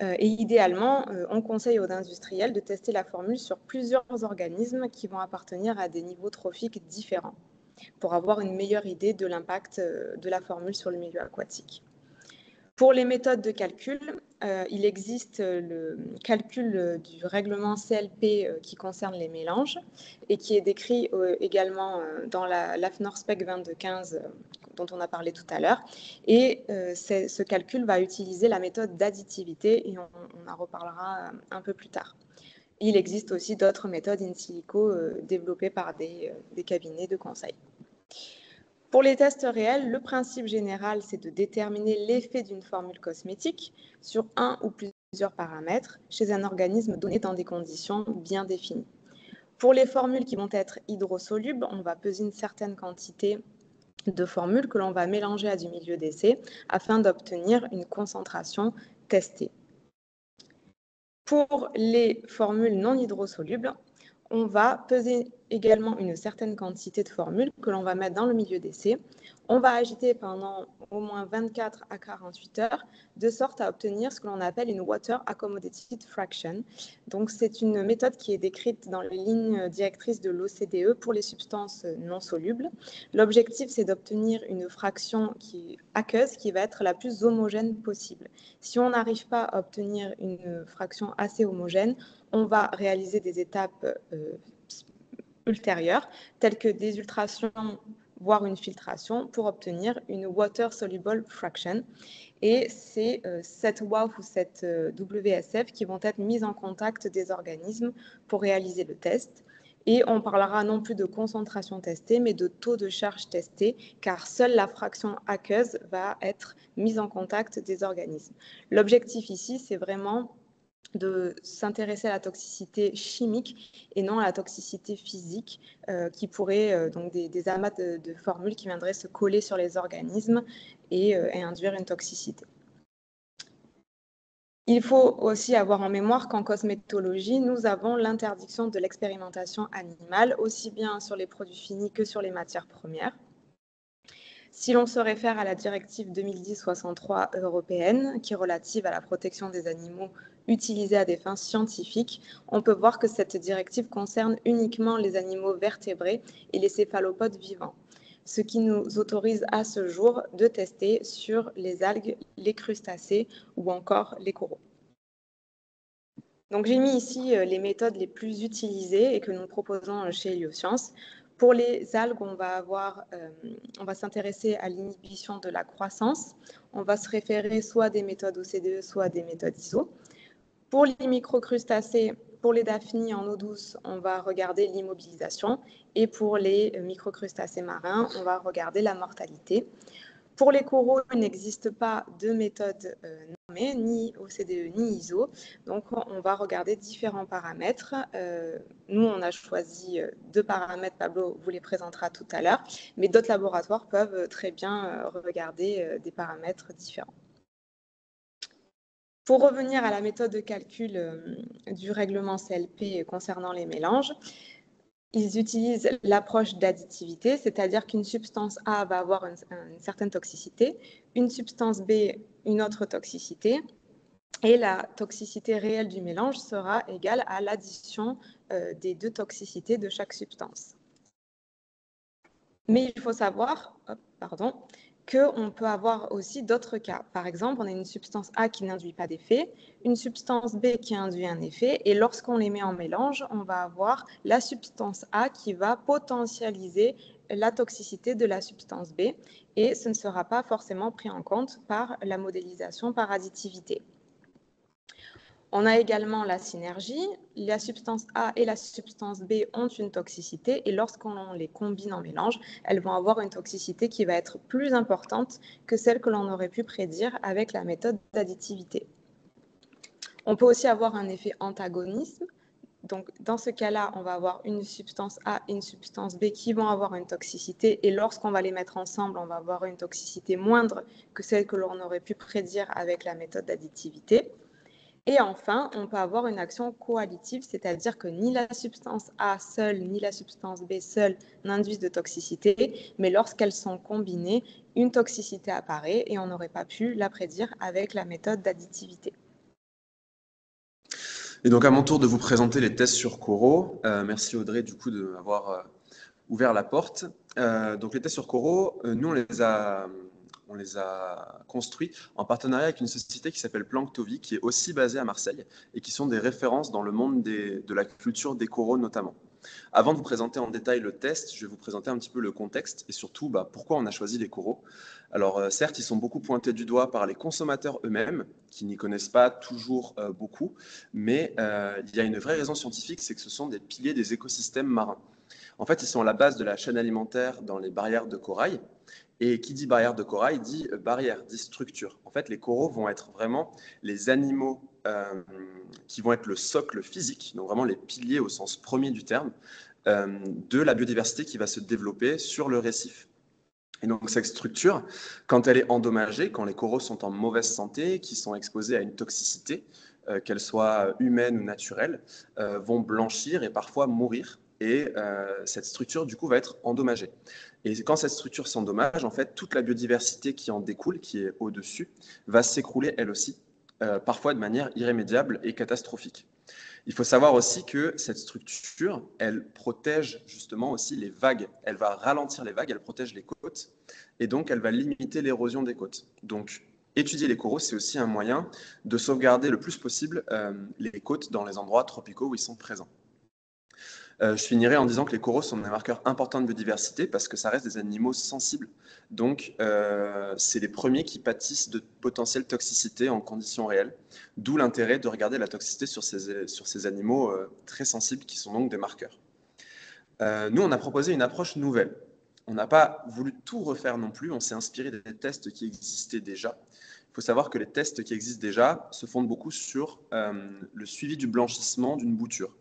[SPEAKER 5] Et idéalement, on conseille aux industriels de tester la formule sur plusieurs organismes qui vont appartenir à des niveaux trophiques différents pour avoir une meilleure idée de l'impact de la formule sur le milieu aquatique. Pour les méthodes de calcul, il existe le calcul du règlement CLP qui concerne les mélanges et qui est décrit également dans l'AFNORSPEC 2215 dont on a parlé tout à l'heure. Et ce calcul va utiliser la méthode d'additivité et on en reparlera un peu plus tard. Il existe aussi d'autres méthodes in silico développées par des cabinets de conseil. Pour les tests réels, le principe général, c'est de déterminer l'effet d'une formule cosmétique sur un ou plusieurs paramètres chez un organisme donné dans des conditions bien définies. Pour les formules qui vont être hydrosolubles, on va peser une certaine quantité de formules que l'on va mélanger à du milieu d'essai afin d'obtenir une concentration testée. Pour les formules non hydrosolubles, on va peser également une certaine quantité de formules que l'on va mettre dans le milieu d'essai. On va agiter pendant au moins 24 à 48 heures, de sorte à obtenir ce que l'on appelle une Water Accommodated Fraction. Donc, c'est une méthode qui est décrite dans les lignes directrices de l'OCDE pour les substances non solubles. L'objectif, c'est d'obtenir une fraction aqueuse qui va être la plus homogène possible. Si on n'arrive pas à obtenir une fraction assez homogène, on va réaliser des étapes ultérieures, telles que des ultrations, voire une filtration, pour obtenir une Water Soluble Fraction. Et c'est cette WAF ou cette WSF qui vont être mises en contact des organismes pour réaliser le test. Et on parlera non plus de concentration testée, mais de taux de charge testé, car seule la fraction aqueuse va être mise en contact des organismes. L'objectif ici, c'est vraiment de s'intéresser à la toxicité chimique et non à la toxicité physique qui pourrait, donc des amas de formules qui viendraient se coller sur les organismes et induire une toxicité. Il faut aussi avoir en mémoire qu'en cosmétologie, nous avons l'interdiction de l'expérimentation animale, aussi bien sur les produits finis que sur les matières premières. Si l'on se réfère à la directive 2010/63 européenne, qui est relative à la protection des animaux utilisés à des fins scientifiques, on peut voir que cette directive concerne uniquement les animaux vertébrés et les céphalopodes vivants, ce qui nous autorise à ce jour de tester sur les algues, les crustacés ou encore les coraux. Donc j'ai mis ici les méthodes les plus utilisées et que nous proposons chez Héliosciences. Pour les algues, on va s'intéresser à l'inhibition de la croissance. On va se référer soit à des méthodes OCDE, soit à des méthodes ISO. Pour les microcrustacés, pour les daphnies en eau douce, on va regarder l'immobilisation. Et pour les microcrustacés marins, on va regarder la mortalité. Pour les coraux, il n'existe pas de méthode nommée, ni OCDE ni ISO. Donc, on va regarder différents paramètres. Nous, on a choisi 2 paramètres. Pablo vous les présentera tout à l'heure. Mais d'autres laboratoires peuvent très bien regarder des paramètres différents. Pour revenir à la méthode de calcul du règlement CLP concernant les mélanges, ils utilisent l'approche d'additivité, c'est-à-dire qu'une substance A va avoir une certaine toxicité, une substance B une autre toxicité, et la toxicité réelle du mélange sera égale à l'addition des 2 toxicités de chaque substance. Mais il faut savoir, qu'on peut avoir aussi d'autres cas. Par exemple, on a une substance A qui n'induit pas d'effet, une substance B qui induit un effet, et lorsqu'on les met en mélange, on va avoir la substance A qui va potentialiser la toxicité de la substance B, et ce ne sera pas forcément pris en compte par la modélisation par additivité. On a également la synergie. La substance A et la substance B ont une toxicité et lorsqu'on les combine en mélange, elles vont avoir une toxicité qui va être plus importante que celle que l'on aurait pu prédire avec la méthode d'additivité. On peut aussi avoir un effet antagonisme. Donc, dans ce cas-là, on va avoir une substance A et une substance B qui vont avoir une toxicité et lorsqu'on va les mettre ensemble, on va avoir une toxicité moindre que celle que l'on aurait pu prédire avec la méthode d'additivité. Et enfin, on peut avoir une action coalitive, c'est-à-dire que ni la substance A seule, ni la substance B seule n'induisent de toxicité, mais lorsqu'elles sont combinées, une toxicité apparaît et on n'aurait pas pu la prédire avec la méthode d'additivité.
[SPEAKER 6] Et donc, à mon tour de vous présenter les tests sur coraux. Merci Audrey, du coup, de m'avoir ouvert la porte. Donc, les tests sur coraux, nous, on les a construits en partenariat avec une société qui s'appelle Planctovi, qui est aussi basée à Marseille et qui sont des références dans le monde de la culture des coraux notamment. Avant de vous présenter en détail le test, je vais vous présenter un petit peu le contexte et surtout pourquoi on a choisi les coraux. Alors certes, ils sont beaucoup pointés du doigt par les consommateurs eux-mêmes, qui n'y connaissent pas toujours beaucoup, mais il y a une vraie raison scientifique, c'est que ce sont des piliers des écosystèmes marins. En fait, ils sont à la base de la chaîne alimentaire dans les barrières de corail. Et qui dit barrière de corail dit barrière, dit structure. En fait, les coraux vont être vraiment les animaux qui vont être le socle physique, donc vraiment les piliers au sens premier du terme, de la biodiversité qui va se développer sur le récif. Et donc cette structure, quand elle est endommagée, quand les coraux sont en mauvaise santé, qui sont exposés à une toxicité, qu'elle soit humaine ou naturelle, vont blanchir et parfois mourir. Et cette structure, du coup, va être endommagée. Et quand cette structure s'endommage, en fait, toute la biodiversité qui en découle, qui est au-dessus, va s'écrouler elle aussi, parfois de manière irrémédiable et catastrophique. Il faut savoir aussi que cette structure, elle protège justement aussi les vagues. Elle va ralentir les vagues, elle protège les côtes, et donc elle va limiter l'érosion des côtes. Donc, étudier les coraux, c'est aussi un moyen de sauvegarder le plus possible les côtes dans les endroits tropicaux où ils sont présents. Je finirai en disant que les coraux sont des marqueurs importants de biodiversité parce que ça reste des animaux sensibles. Donc, c'est les premiers qui pâtissent de potentielles toxicités en conditions réelles, d'où l'intérêt de regarder la toxicité sur ces animaux très sensibles qui sont donc des marqueurs. Nous, on a proposé une approche nouvelle. On n'a pas voulu tout refaire non plus, on s'est inspiré des tests qui existaient déjà. Il faut savoir que les tests qui existent déjà se fondent beaucoup sur le suivi du blanchissement d'une bouture.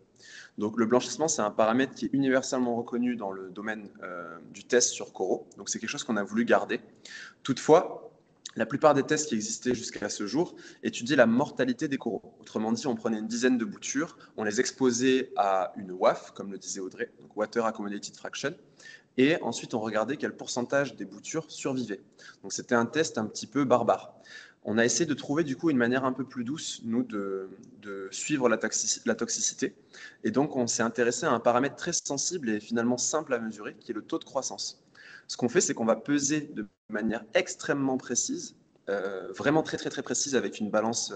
[SPEAKER 6] Donc, le blanchissement, c'est un paramètre qui est universellement reconnu dans le domaine du test sur coraux. Donc, c'est quelque chose qu'on a voulu garder. Toutefois, la plupart des tests qui existaient jusqu'à ce jour étudiaient la mortalité des coraux. Autrement dit, on prenait une dizaine de boutures, on les exposait à une WAF, comme le disait Audrey, donc Water Accommodated Fraction, et ensuite on regardait quel pourcentage des boutures survivaient. Donc c'était un test un petit peu barbare. On a essayé de trouver du coup une manière un peu plus douce, nous, de suivre la toxicité. Et donc, on s'est intéressé à un paramètre très sensible et finalement simple à mesurer, qui est le taux de croissance. Ce qu'on fait, c'est qu'on va peser de manière extrêmement précise, vraiment très précise, avec une balance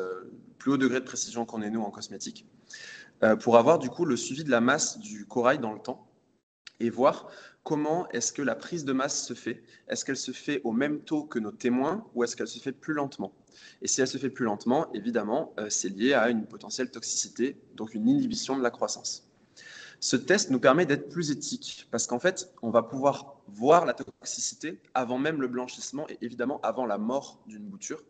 [SPEAKER 6] plus haut degré de précision qu'on est nous en cosmétique, pour avoir du coup le suivi de la masse du corail dans le temps et voir comment est-ce que la prise de masse se fait. Est-ce qu'elle se fait au même taux que nos témoins ou est-ce qu'elle se fait plus lentement? Et si elle se fait plus lentement, évidemment, c'est lié à une potentielle toxicité, donc une inhibition de la croissance. Ce test nous permet d'être plus éthique parce qu'en fait, on va pouvoir voir la toxicité avant même le blanchissement et évidemment avant la mort d'une bouture.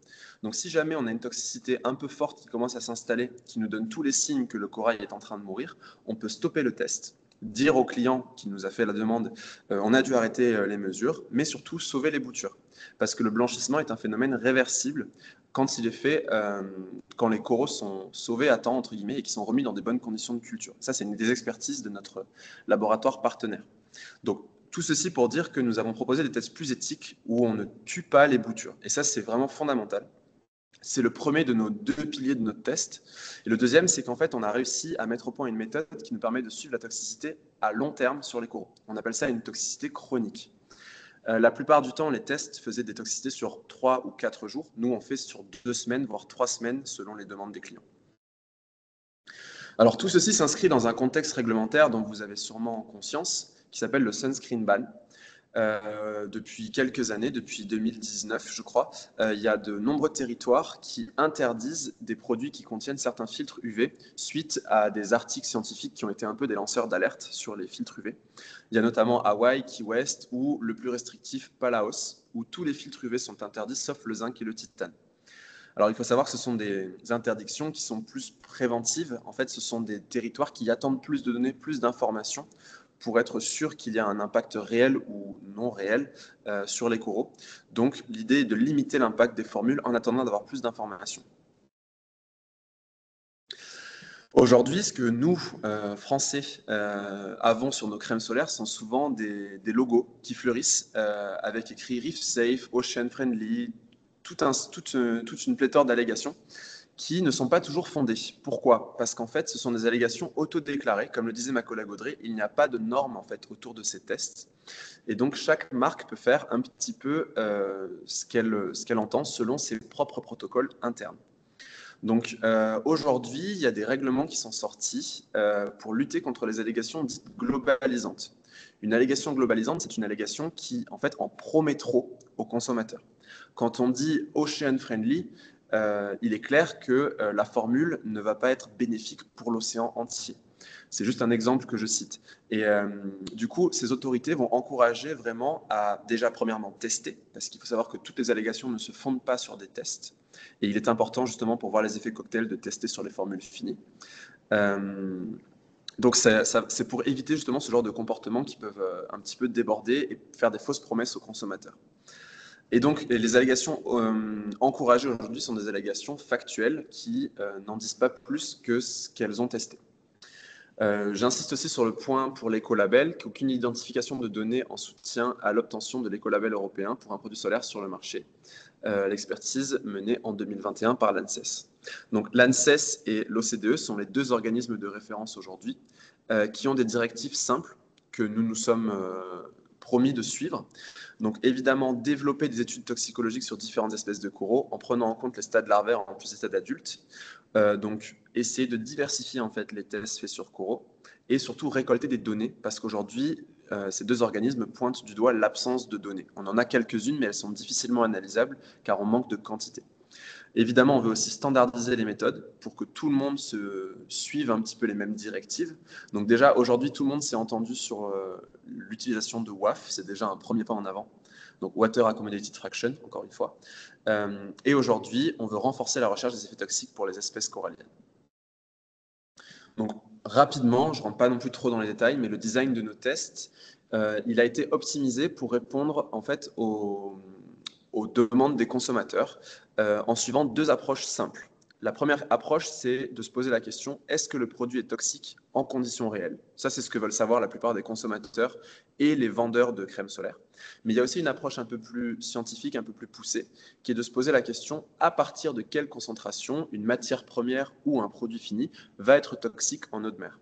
[SPEAKER 6] Donc si jamais on a une toxicité un peu forte qui commence à s'installer, qui nous donne tous les signes que le corail est en train de mourir, on peut stopper le test, dire au client qui nous a fait la demande on a dû arrêter les mesures, mais surtout sauver les boutures. Parce que le blanchissement est un phénomène réversible quand il est fait, quand les coraux sont sauvés à temps, entre guillemets, et qui sont remis dans des bonnes conditions de culture. Ça, c'est une des expertises de notre laboratoire partenaire. Donc, tout ceci pour dire que nous avons proposé des tests plus éthiques où on ne tue pas les boutures. Et ça, c'est vraiment fondamental. C'est le premier de nos deux piliers de notre test. Et le deuxième, c'est qu'en fait, on a réussi à mettre au point une méthode qui nous permet de suivre la toxicité à long terme sur les coraux. On appelle ça une toxicité chronique. La plupart du temps, les tests faisaient des toxicités sur 3 ou 4 jours. Nous, on fait sur 2 semaines, voire 3 semaines, selon les demandes des clients. Alors, tout ceci s'inscrit dans un contexte réglementaire dont vous avez sûrement conscience, qui s'appelle le sunscreen ban. Depuis quelques années, depuis 2019 je crois, il y a de nombreux territoires qui interdisent des produits qui contiennent certains filtres UV suite à des articles scientifiques qui ont été un peu des lanceurs d'alerte sur les filtres UV. Il y a notamment Hawaï, Key West ou le plus restrictif Palaos, où tous les filtres UV sont interdits sauf le zinc et le titane. Alors il faut savoir que ce sont des interdictions qui sont plus préventives. En fait, ce sont des territoires qui attendent plus de données, plus d'informations pour être sûr qu'il y a un impact réel ou non réel sur les coraux. Donc, l'idée est de limiter l'impact des formules en attendant d'avoir plus d'informations. Aujourd'hui, ce que nous, Français, avons sur nos crèmes solaires sont souvent des logos qui fleurissent avec écrit Reef Safe, Ocean Friendly, toute une pléthore d'allégations qui ne sont pas toujours fondées. Pourquoi? Parce qu'en fait, ce sont des allégations autodéclarées. Comme le disait ma collègue Audrey, il n'y a pas de normes en fait, autour de ces tests. Et donc, chaque marque peut faire un petit peu ce qu'elle entend selon ses propres protocoles internes. Donc, aujourd'hui, il y a des règlements qui sont sortis pour lutter contre les allégations dites globalisantes. Une allégation globalisante, c'est une allégation qui, en fait, en promet trop aux consommateurs. Quand on dit ocean friendly, il est clair que la formule ne va pas être bénéfique pour l'océan entier. C'est juste un exemple que je cite. Et du coup, ces autorités vont encourager vraiment à déjà premièrement tester, parce qu'il faut savoir que toutes les allégations ne se fondent pas sur des tests. Et il est important justement pour voir les effets cocktails de tester sur les formules finies. Donc c'est pour éviter justement ce genre de comportements qui peuvent un petit peu déborder et faire des fausses promesses aux consommateurs. Et donc, les allégations encouragées aujourd'hui sont des allégations factuelles qui n'en disent pas plus que ce qu'elles ont testé. J'insiste aussi sur le point pour l'écolabel, qu'aucune identification de données en soutien à l'obtention de l'écolabel européen pour un produit solaire sur le marché. L'expertise menée en 2021 par l'ANSES. Donc l'ANSES et l'OCDE sont les deux organismes de référence aujourd'hui qui ont des directives simples que nous nous sommes promis de suivre. Donc évidemment, développer des études toxicologiques sur différentes espèces de coraux en prenant en compte les stades larvaires en plus des stades adultes. Donc essayer de diversifier en fait les tests faits sur coraux et surtout récolter des données parce qu'aujourd'hui, ces deux organismes pointent du doigt l'absence de données. On en a quelques-unes, mais elles sont difficilement analysables car on manque de quantité. Évidemment, on veut aussi standardiser les méthodes pour que tout le monde se suive un petit peu les mêmes directives. Donc déjà, aujourd'hui, tout le monde s'est entendu sur l'utilisation de WAF. C'est déjà un premier pas en avant. Donc Water Accommodated Fraction, encore une fois. Et aujourd'hui, on veut renforcer la recherche des effets toxiques pour les espèces coralliennes. Donc rapidement, je ne rentre pas non plus trop dans les détails, mais le design de nos tests, il a été optimisé pour répondre en fait aux demandes des consommateurs en suivant deux approches simples. la première approche, c'est de se poser la question, est-ce que le produit est toxique en conditions réelles? Ça, c'est ce que veulent savoir la plupart des consommateurs et les vendeurs de crème solaire. Mais il y a aussi une approche un peu plus scientifique, un peu plus poussée, qui est de se poser la question, à partir de quelle concentration une matière première ou un produit fini va être toxique en eau de mer.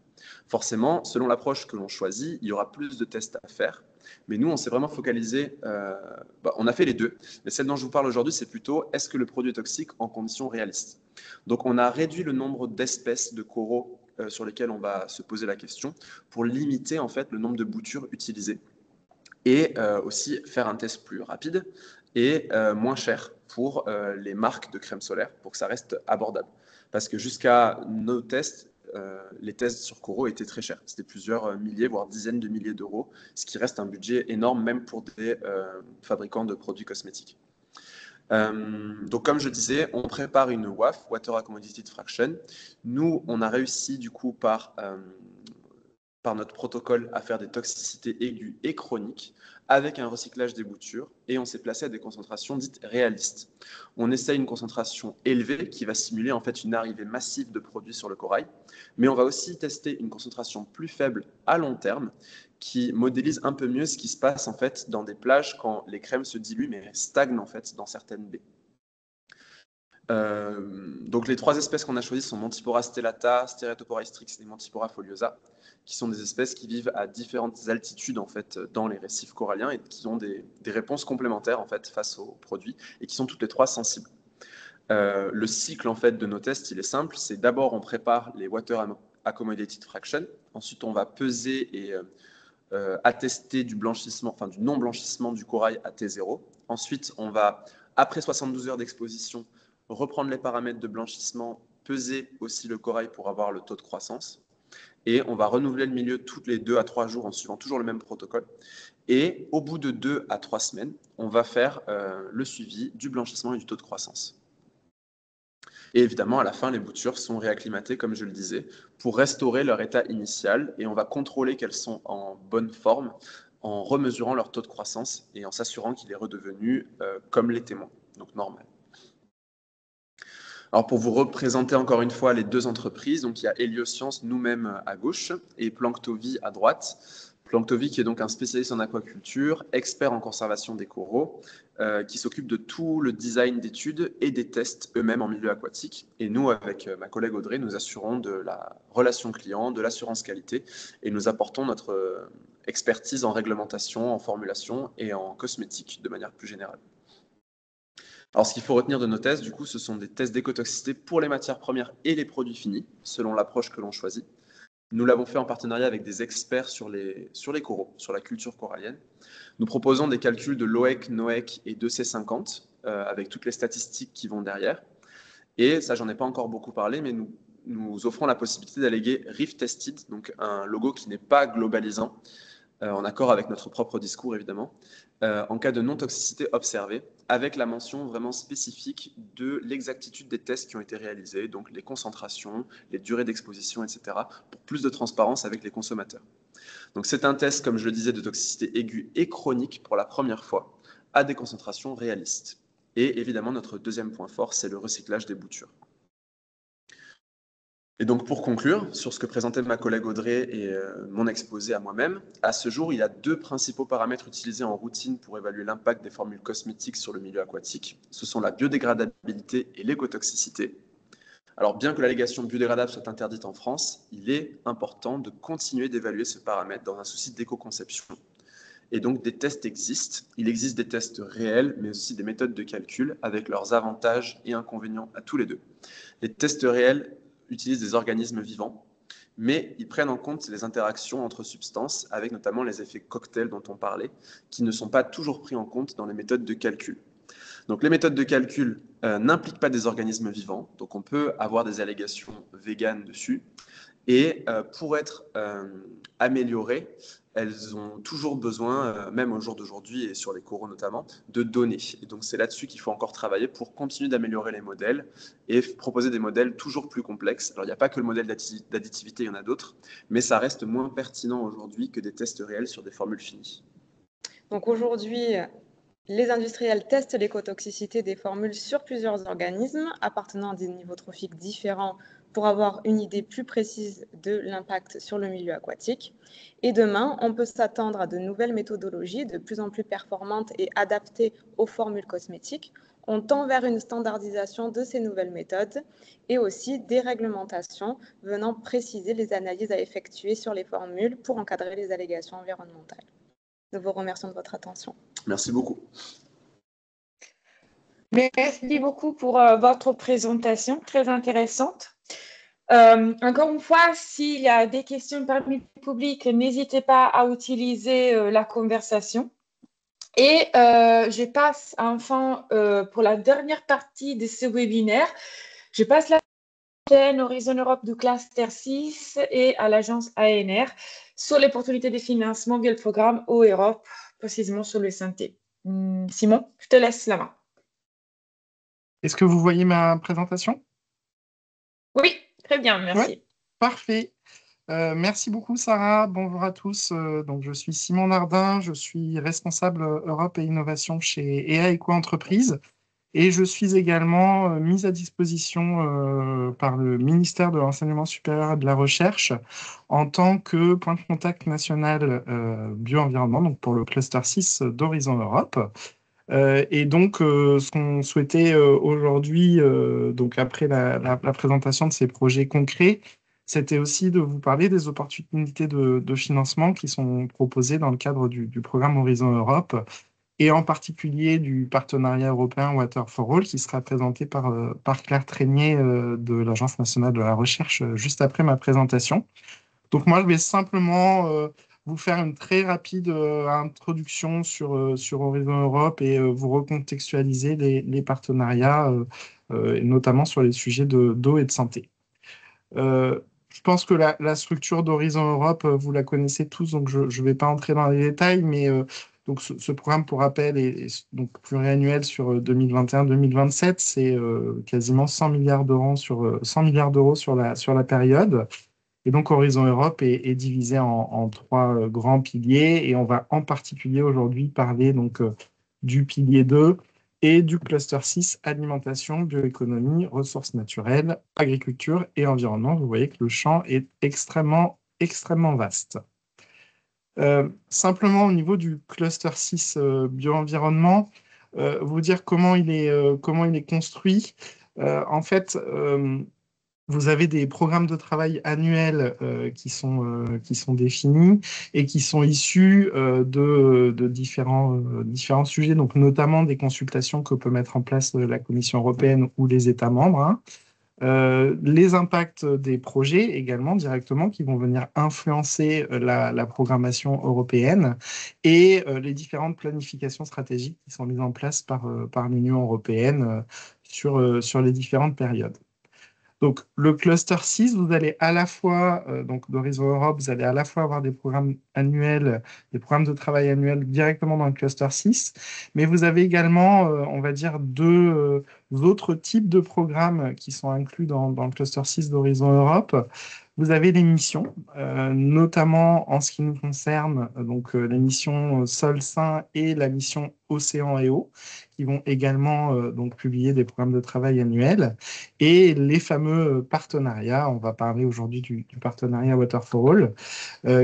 [SPEAKER 6] Forcément, selon l'approche que l'on choisit, il y aura plus de tests à faire. Mais nous, on s'est vraiment focalisé, on a fait les deux. Mais celle dont je vous parle aujourd'hui, c'est plutôt, est-ce que le produit est toxique en conditions réalistes? Donc, on a réduit le nombre d'espèces de coraux sur lesquels on va se poser la question pour limiter en fait le nombre de boutures utilisées et aussi faire un test plus rapide et moins cher pour les marques de crème solaire pour que ça reste abordable. Parce que jusqu'à nos tests, les tests sur coraux étaient très chers. C'était plusieurs milliers, voire dizaines de milliers d'euros, ce qui reste un budget énorme même pour des fabricants de produits cosmétiques. Donc, comme je disais, on prépare une WAF, Water Accommodated Fraction. Nous, on a réussi du coup par notre protocole à faire des toxicités aiguës et chroniques avec un recyclage des boutures et on s'est placé à des concentrations dites réalistes. On essaie une concentration élevée qui va simuler en fait une arrivée massive de produits sur le corail, mais on va aussi tester une concentration plus faible à long terme qui modélise un peu mieux ce qui se passe en fait dans des plages quand les crèmes se diluent mais stagnent en fait dans certaines baies. Donc les trois espèces qu'on a choisies sont Mantipora stellata, Stereotopora hystrix et Mantipora foliosa, qui sont des espèces qui vivent à différentes altitudes en fait dans les récifs coralliens et qui ont des réponses complémentaires en fait face aux produits et qui sont toutes les trois sensibles. Le cycle en fait de nos tests, il est simple, c'est d'abord on prépare les Water Accommodated Fraction, ensuite on va peser et attester du blanchissement, enfin du non-blanchissement du corail à T0. Ensuite, on va, après 72 heures d'exposition, reprendre les paramètres de blanchissement, peser aussi le corail pour avoir le taux de croissance. Et on va renouveler le milieu toutes les 2 à 3 jours en suivant toujours le même protocole. Et au bout de 2 à 3 semaines, on va faire le suivi du blanchissement et du taux de croissance. Et évidemment, à la fin, les boutures sont réacclimatées, comme je le disais, pour restaurer leur état initial. Et on va contrôler qu'elles sont en bonne forme en remesurant leur taux de croissance et en s'assurant qu'il est redevenu comme l'était moins, donc normal. Alors pour vous représenter encore une fois les deux entreprises, donc il y a Héliosciences, nous-mêmes à gauche, et Planctovie à droite. Planctovie qui est donc un spécialiste en aquaculture, expert en conservation des coraux, qui s'occupe de tout le design d'études et des tests eux-mêmes en milieu aquatique. Et nous, avec ma collègue Audrey, nous assurons de la relation client, de l'assurance qualité, et nous apportons notre expertise en réglementation, en formulation et en cosmétique de manière plus générale. Alors, ce qu'il faut retenir de nos tests, du coup, ce sont des tests d'écotoxicité pour les matières premières et les produits finis, selon l'approche que l'on choisit. Nous l'avons fait en partenariat avec des experts sur les coraux, sur la culture corallienne. Nous proposons des calculs de l'OEC, NOEC et 2C50, avec toutes les statistiques qui vont derrière. Et ça, j'en ai pas encore beaucoup parlé, mais nous offrons la possibilité d'alléguer Reef Tested, donc un logo qui n'est pas globalisant, en accord avec notre propre discours évidemment, en cas de non-toxicité observée, avec la mention vraiment spécifique de l'exactitude des tests qui ont été réalisés, donc les concentrations, les durées d'exposition, etc., pour plus de transparence avec les consommateurs. Donc c'est un test, comme je le disais, de toxicité aiguë et chronique pour la première fois, à des concentrations réalistes. Et évidemment, notre deuxième point fort, c'est le recyclage des boutures. Et donc pour conclure, sur ce que présentait ma collègue Audrey et mon exposé à moi-même, à ce jour, il y a deux principaux paramètres utilisés en routine pour évaluer l'impact des formules cosmétiques sur le milieu aquatique. Ce sont la biodégradabilité et l'écotoxicité. Alors bien que l'allégation biodégradable soit interdite en France, il est important de continuer d'évaluer ce paramètre dans un souci d'éco-conception. Et donc des tests existent. Il existe des tests réels, mais aussi des méthodes de calcul avec leurs avantages et inconvénients à tous les deux. Les tests réels utilisent des organismes vivants, mais ils prennent en compte les interactions entre substances, avec notamment les effets cocktail dont on parlait, qui ne sont pas toujours pris en compte dans les méthodes de calcul. Donc les méthodes de calcul n'impliquent pas des organismes vivants, donc on peut avoir des allégations véganes dessus, et pour être améliorées, elles ont toujours besoin, même au jour d'aujourd'hui et sur les coraux notamment, de données. Et donc c'est là-dessus qu'il faut encore travailler pour continuer d'améliorer les modèles et proposer des modèles toujours plus complexes. Alors il n'y a pas que le modèle d'additivité, il y en a d'autres, mais ça reste moins pertinent aujourd'hui que des tests réels sur des formules finies.
[SPEAKER 5] Donc aujourd'hui, Les industriels testent l'écotoxicité des formules sur plusieurs organismes appartenant à des niveaux trophiques différents pour avoir une idée plus précise de l'impact sur le milieu aquatique. Et demain, on peut s'attendre à de nouvelles méthodologies de plus en plus performantes et adaptées aux formules cosmétiques. On tend vers une standardisation de ces nouvelles méthodes et aussi des réglementations venant préciser les analyses à effectuer sur les formules pour encadrer les allégations environnementales. Nous vous remercions de votre attention.
[SPEAKER 6] Merci beaucoup.
[SPEAKER 1] Merci beaucoup pour votre présentation, très intéressante. Encore une fois, s'il y a des questions parmi le public, n'hésitez pas à utiliser la conversation. Et je passe enfin pour la dernière partie de ce webinaire. Je passe la chaîne Horizon Europe du Cluster 6 et à l'agence ANR sur l'opportunité de financement via le programme Europe, précisément sur le santé. Simon, je te laisse la main.
[SPEAKER 7] Est-ce que vous voyez ma présentation?
[SPEAKER 1] Oui, très bien, merci.
[SPEAKER 7] Ouais, parfait. Merci beaucoup, Sarah. Bonjour à tous. Donc, je suis Simon Nardin, je suis responsable Europe et Innovation chez EA Eco-Entreprises et je suis également mise à disposition par le ministère de l'Enseignement supérieur et de la Recherche en tant que point de contact national bio-environnement, donc pour le cluster 6 d'Horizon Europe. Et donc, ce qu'on souhaitait aujourd'hui, donc après la présentation de ces projets concrets, c'était aussi de vous parler des opportunités de financement qui sont proposées dans le cadre du programme Horizon Europe, et en particulier du partenariat européen Water for All, qui sera présenté par Claire Trénier de l'Agence nationale de la recherche juste après ma présentation. Donc moi, je vais simplement vous faire une très rapide introduction sur Horizon Europe et vous recontextualiser les partenariats, notamment sur les sujets d'eau et de santé. Je pense que la structure d'Horizon Europe, vous la connaissez tous, donc je ne vais pas entrer dans les détails, mais donc ce programme, pour rappel, est donc pluriannuel sur 2021-2027. C'est quasiment 100 milliards d'euros sur la période. Et donc, Horizon Europe est divisé en trois grands piliers, et on va en particulier aujourd'hui parler donc, du pilier 2 et du cluster 6, alimentation, bioéconomie, ressources naturelles, agriculture et environnement. Vous voyez que le champ est extrêmement vaste. Simplement, au niveau du cluster 6 bio-environnement, vous dire comment il est construit. En fait, vous avez des programmes de travail annuels qui sont définis et qui sont issus de différents sujets, donc notamment des consultations que peut mettre en place la Commission européenne ou les États membres, hein. Les impacts des projets également directement qui vont venir influencer la programmation européenne et les différentes planifications stratégiques qui sont mises en place par l'Union européenne sur les différentes périodes. Donc, le cluster 6, vous allez à la fois, donc d'Horizon Europe, vous allez à la fois avoir des programmes annuels, des programmes de travail annuels directement dans le cluster 6, mais vous avez également, on va dire, deux autres types de programmes qui sont inclus dans le cluster 6 d'Horizon Europe. Vous avez les missions, notamment en ce qui nous concerne, donc les missions Sol Sain et la mission Océan et Eau, qui vont également donc publier des programmes de travail annuels, et les fameux partenariats. On va parler aujourd'hui du partenariat Water for All,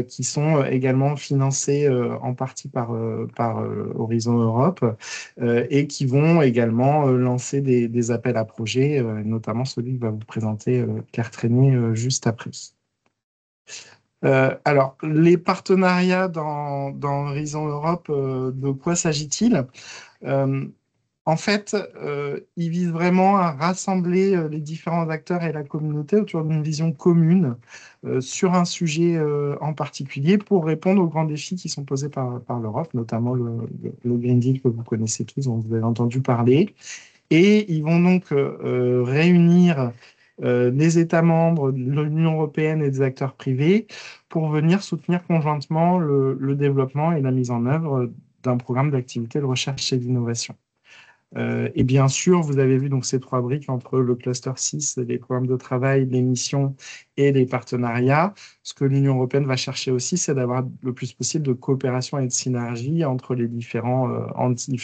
[SPEAKER 7] qui sont également financés en partie par Horizon Europe, et qui vont également lancer des appels à projets, notamment celui que va vous présenter Claire Trénier juste après. Alors, les partenariats dans Horizon Europe, de quoi s'agit-il? En fait, ils visent vraiment à rassembler les différents acteurs et la communauté autour d'une vision commune sur un sujet en particulier pour répondre aux grands défis qui sont posés par l'Europe, notamment le Green Deal que vous connaissez tous, dont vous avez entendu parler. Et ils vont donc réunir des États membres de l'Union européenne et des acteurs privés pour venir soutenir conjointement le développement et la mise en œuvre d'un programme d'activité de recherche et d'innovation. Et bien sûr, vous avez vu donc ces 3 briques entre le cluster 6, les programmes de travail, les missions et les partenariats. Ce que l'Union européenne va chercher aussi, c'est d'avoir le plus possible de coopération et de synergie entre les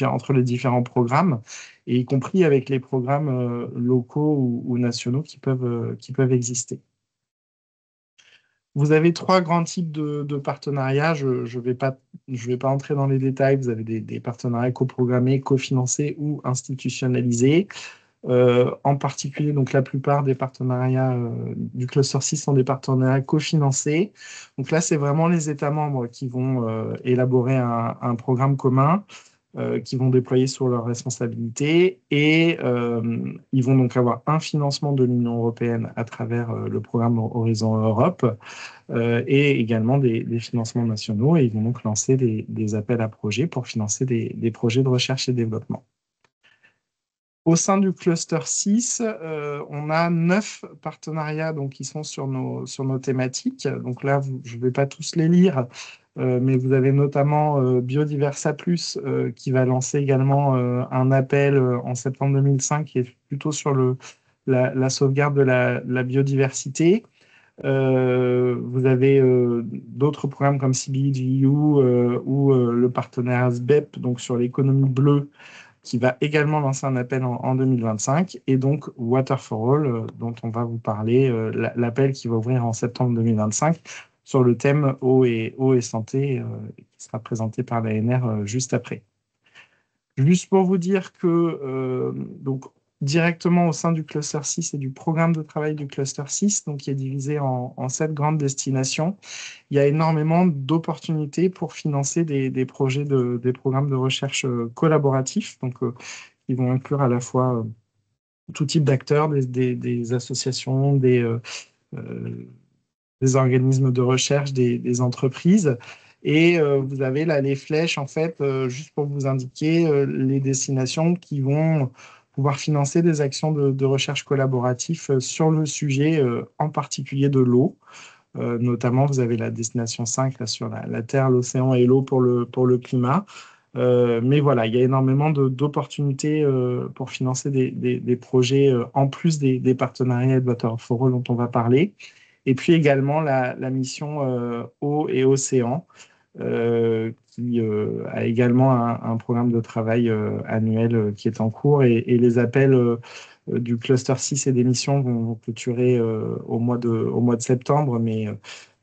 [SPEAKER 7] entre les différents programmes, et y compris avec les programmes locaux ou nationaux qui peuvent exister. Vous avez 3 grands types de partenariats. Je ne vais pas entrer dans les détails. Vous avez des partenariats coprogrammés, cofinancés ou institutionnalisés. En particulier, donc la plupart des partenariats du cluster 6 sont des partenariats cofinancés. Donc là, c'est vraiment les États membres qui vont élaborer un programme commun, qui vont déployer sur leurs responsabilités, et ils vont donc avoir un financement de l'Union européenne à travers le programme Horizon Europe, et également des financements nationaux, et ils vont donc lancer des appels à projets pour financer des projets de recherche et développement. Au sein du cluster 6, on a 9 partenariats donc, qui sont sur nos thématiques. Donc là, je ne vais pas tous les lire, mais vous avez notamment Biodiversa Plus qui va lancer également un appel en septembre 2005 qui est plutôt sur la sauvegarde de la biodiversité. Vous avez d'autres programmes comme CBEGU ou le partenariat SBEP, donc sur l'économie bleue, qui va également lancer un appel en 2025, et donc Water for All, dont on va vous parler, l'appel qui va ouvrir en septembre 2025 sur le thème eau et santé, qui sera présenté par l'ANR juste après. Juste pour vous dire que donc, directement au sein du cluster 6 et du programme de travail du cluster 6, donc qui est divisé en 7 grandes destinations, il y a énormément d'opportunités pour financer des projets, des programmes de recherche collaboratifs, donc qui vont inclure à la fois tout type d'acteurs, des associations, des organismes de recherche, des entreprises. Et vous avez là les flèches, en fait, juste pour vous indiquer les destinations qui vont pouvoir financer des actions de recherche collaborative sur le sujet, en particulier de l'eau. Notamment, vous avez la destination 5 là, sur la terre, l'océan et l'eau pour le climat. Mais voilà, il y a énormément d'opportunités pour financer des projets en plus des partenariats de Water for All dont on va parler. Et puis également la mission eau et océan, qui a également un programme de travail annuel qui est en cours, et les appels du cluster 6 et des missions vont clôturer au mois de septembre, mais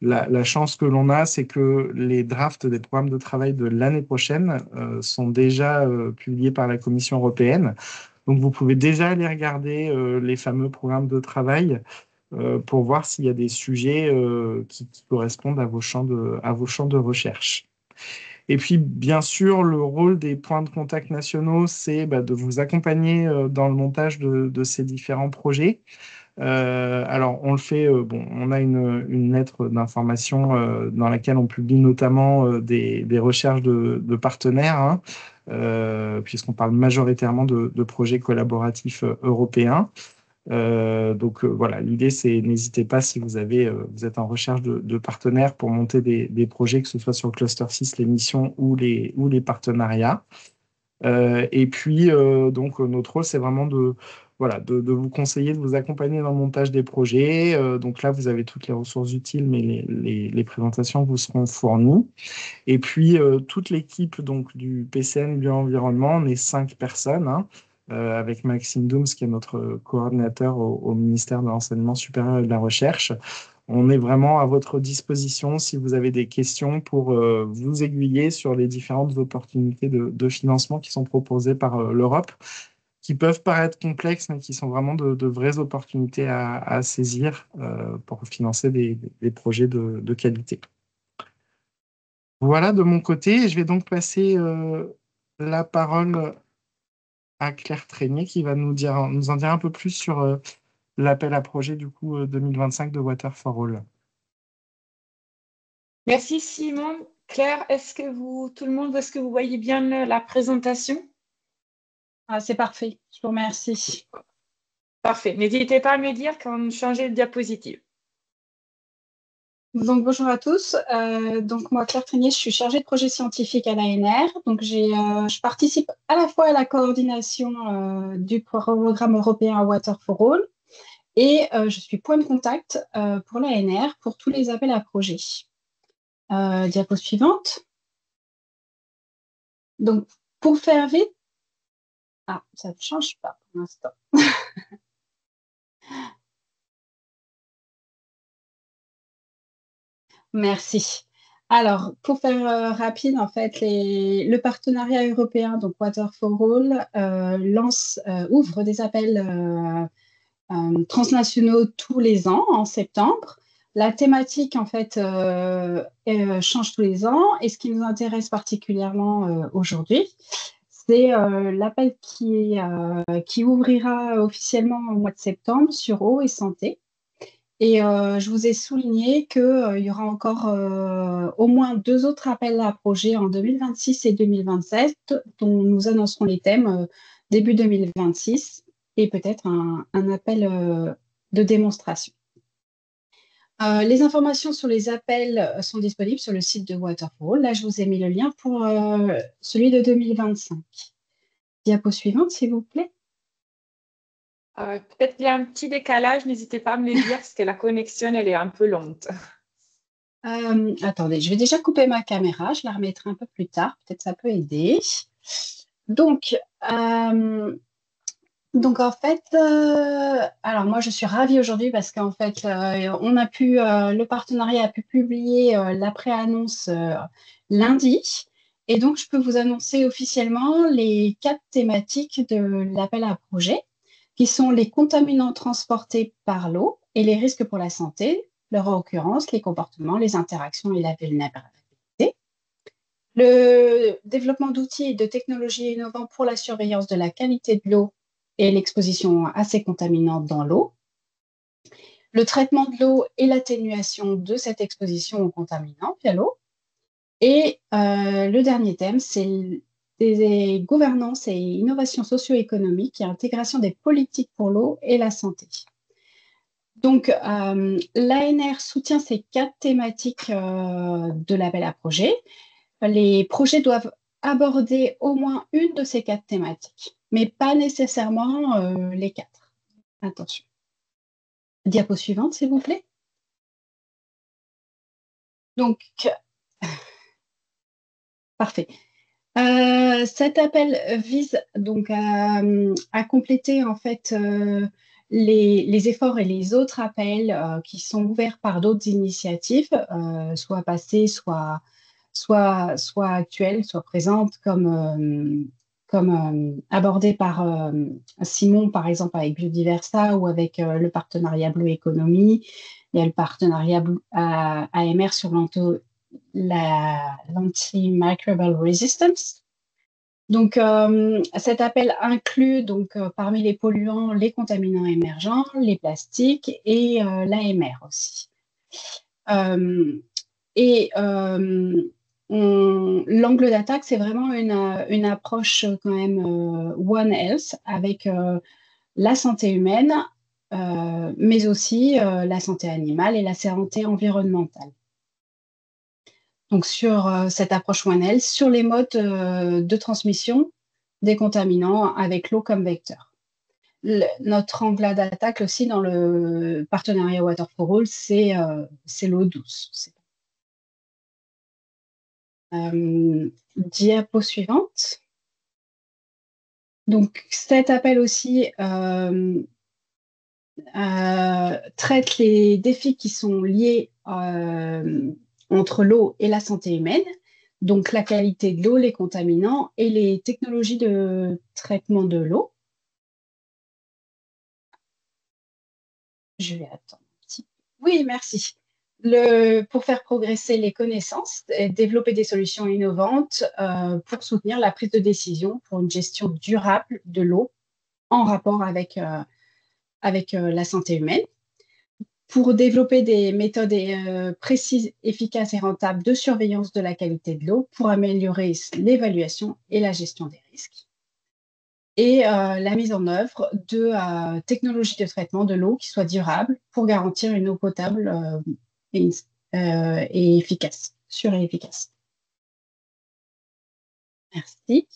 [SPEAKER 7] la chance que l'on a, c'est que les drafts des programmes de travail de l'année prochaine sont déjà publiés par la Commission européenne. Donc vous pouvez déjà aller regarder les fameux programmes de travail pour voir s'il y a des sujets qui correspondent à vos champs de recherche. Et puis, bien sûr, le rôle des points de contact nationaux, c'est de vous accompagner dans le montage de ces différents projets. Alors, on le fait, on a une lettre d'information dans laquelle on publie notamment des recherches de partenaires, hein, puisqu'on parle majoritairement de projets collaboratifs européens. Donc voilà, l'idée c'est, n'hésitez pas si vous êtes en recherche de partenaires pour monter des projets, que ce soit sur le cluster 6, les missions ou les partenariats. Et puis donc notre rôle c'est vraiment de vous conseiller, de vous accompagner dans le montage des projets. Donc là vous avez toutes les ressources utiles, mais les présentations vous seront fournies. Et puis toute l'équipe donc du PCN Bio-Environnement, on est 5 personnes, hein, avec Maxime Dooms, qui est notre coordinateur au ministère de l'Enseignement supérieur et de la Recherche. On est vraiment à votre disposition si vous avez des questions pour vous aiguiller sur les différentes opportunités de financement qui sont proposées par l'Europe, qui peuvent paraître complexes, mais qui sont vraiment de vraies opportunités à saisir pour financer des projets de qualité. Voilà de mon côté. Je vais donc passer la parole à Claire Trénier, qui va nous en dire un peu plus sur l'appel à projet du coup 2025 de Water for All.
[SPEAKER 1] Merci Simon. Claire, tout le monde, est-ce que vous voyez bien la présentation?
[SPEAKER 8] Ah, c'est parfait, je vous remercie.
[SPEAKER 1] Parfait. N'hésitez pas à me dire quand changer de diapositive.
[SPEAKER 8] Donc, bonjour à tous. Donc, moi, Claire Trinier, je suis chargée de projet scientifique à l'ANR. Donc, je participe à la fois à la coordination du programme européen Water for All et je suis point de contact pour l'ANR pour tous les appels à projets. Diapo suivante. Donc, pour faire vite, ça ne change pas pour l'instant. Merci. Alors, pour faire rapide, en fait, le partenariat européen, donc Water for All, ouvre des appels transnationaux tous les ans en septembre. La thématique, en fait, change tous les ans. Et ce qui nous intéresse particulièrement aujourd'hui, c'est l'appel qui ouvrira officiellement au mois de septembre sur eau et santé. Et je vous ai souligné qu'il y aura encore au moins 2 autres appels à projets en 2026 et 2027, dont nous annoncerons les thèmes début 2026 et peut-être un appel de démonstration. Les informations sur les appels sont disponibles sur le site de Water for All. Là, je vous ai mis le lien pour celui de 2025. Diapo suivante, s'il vous plaît.
[SPEAKER 1] Peut-être qu'il y a un petit décalage, n'hésitez pas à me le dire parce que la connexion, elle est un peu lente.
[SPEAKER 8] Attendez, je vais déjà couper ma caméra, je la remettrai un peu plus tard, peut-être ça peut aider. Donc en fait, alors moi je suis ravie aujourd'hui parce qu'en fait, le partenariat a pu publier la pré-annonce lundi. Et donc, je peux vous annoncer officiellement les 4 thématiques de l'appel à projet, qui sont les contaminants transportés par l'eau et les risques pour la santé, leur occurrence, les comportements, les interactions et la vulnérabilité. Le développement d'outils et de technologies innovantes pour la surveillance de la qualité de l'eau et l'exposition à ces contaminants dans l'eau. Le traitement de l'eau et l'atténuation de cette exposition aux contaminants via l'eau. Et le dernier thème, c'est des gouvernances et innovations socio-économiques et intégration des politiques pour l'eau et la santé. Donc, l'ANR soutient ces 4 thématiques de l'appel à projet. Les projets doivent aborder au moins une de ces 4 thématiques, mais pas nécessairement les 4. Attention. Diapo suivante, s'il vous plaît. Donc, parfait. Cet appel vise donc à compléter en fait les efforts et les autres appels qui sont ouverts par d'autres initiatives, soit passées, soit actuelles, soit présentes, comme abordé par Simon, par exemple, avec Biodiversa ou avec le partenariat Blue Economy. Il y a le partenariat AMR sur l'antimicrobial resistance. Donc, cet appel inclut donc, parmi les polluants les contaminants émergents, les plastiques et l'AMR aussi. L'angle d'attaque, c'est vraiment une approche quand même One Health avec la santé humaine, mais aussi la santé animale et la santé environnementale. Donc, sur cette approche One Health, sur les modes de transmission des contaminants avec l'eau comme vecteur. Notre angle d'attaque aussi dans le partenariat Water for All, c'est l'eau douce. Diapo suivante. Donc, cet appel aussi traite les défis qui sont liés entre l'eau et la santé humaine, donc la qualité de l'eau, les contaminants et les technologies de traitement de l'eau. Je vais attendre un petit peu. Oui, merci. Pour faire progresser les connaissances, développer des solutions innovantes pour soutenir la prise de décision pour une gestion durable de l'eau en rapport avec la santé humaine, pour développer des méthodes précises, efficaces et rentables de surveillance de la qualité de l'eau pour améliorer l'évaluation et la gestion des risques, et la mise en œuvre de technologies de traitement de l'eau qui soient durables pour garantir une eau potable et et efficace, sûre et efficace. Merci.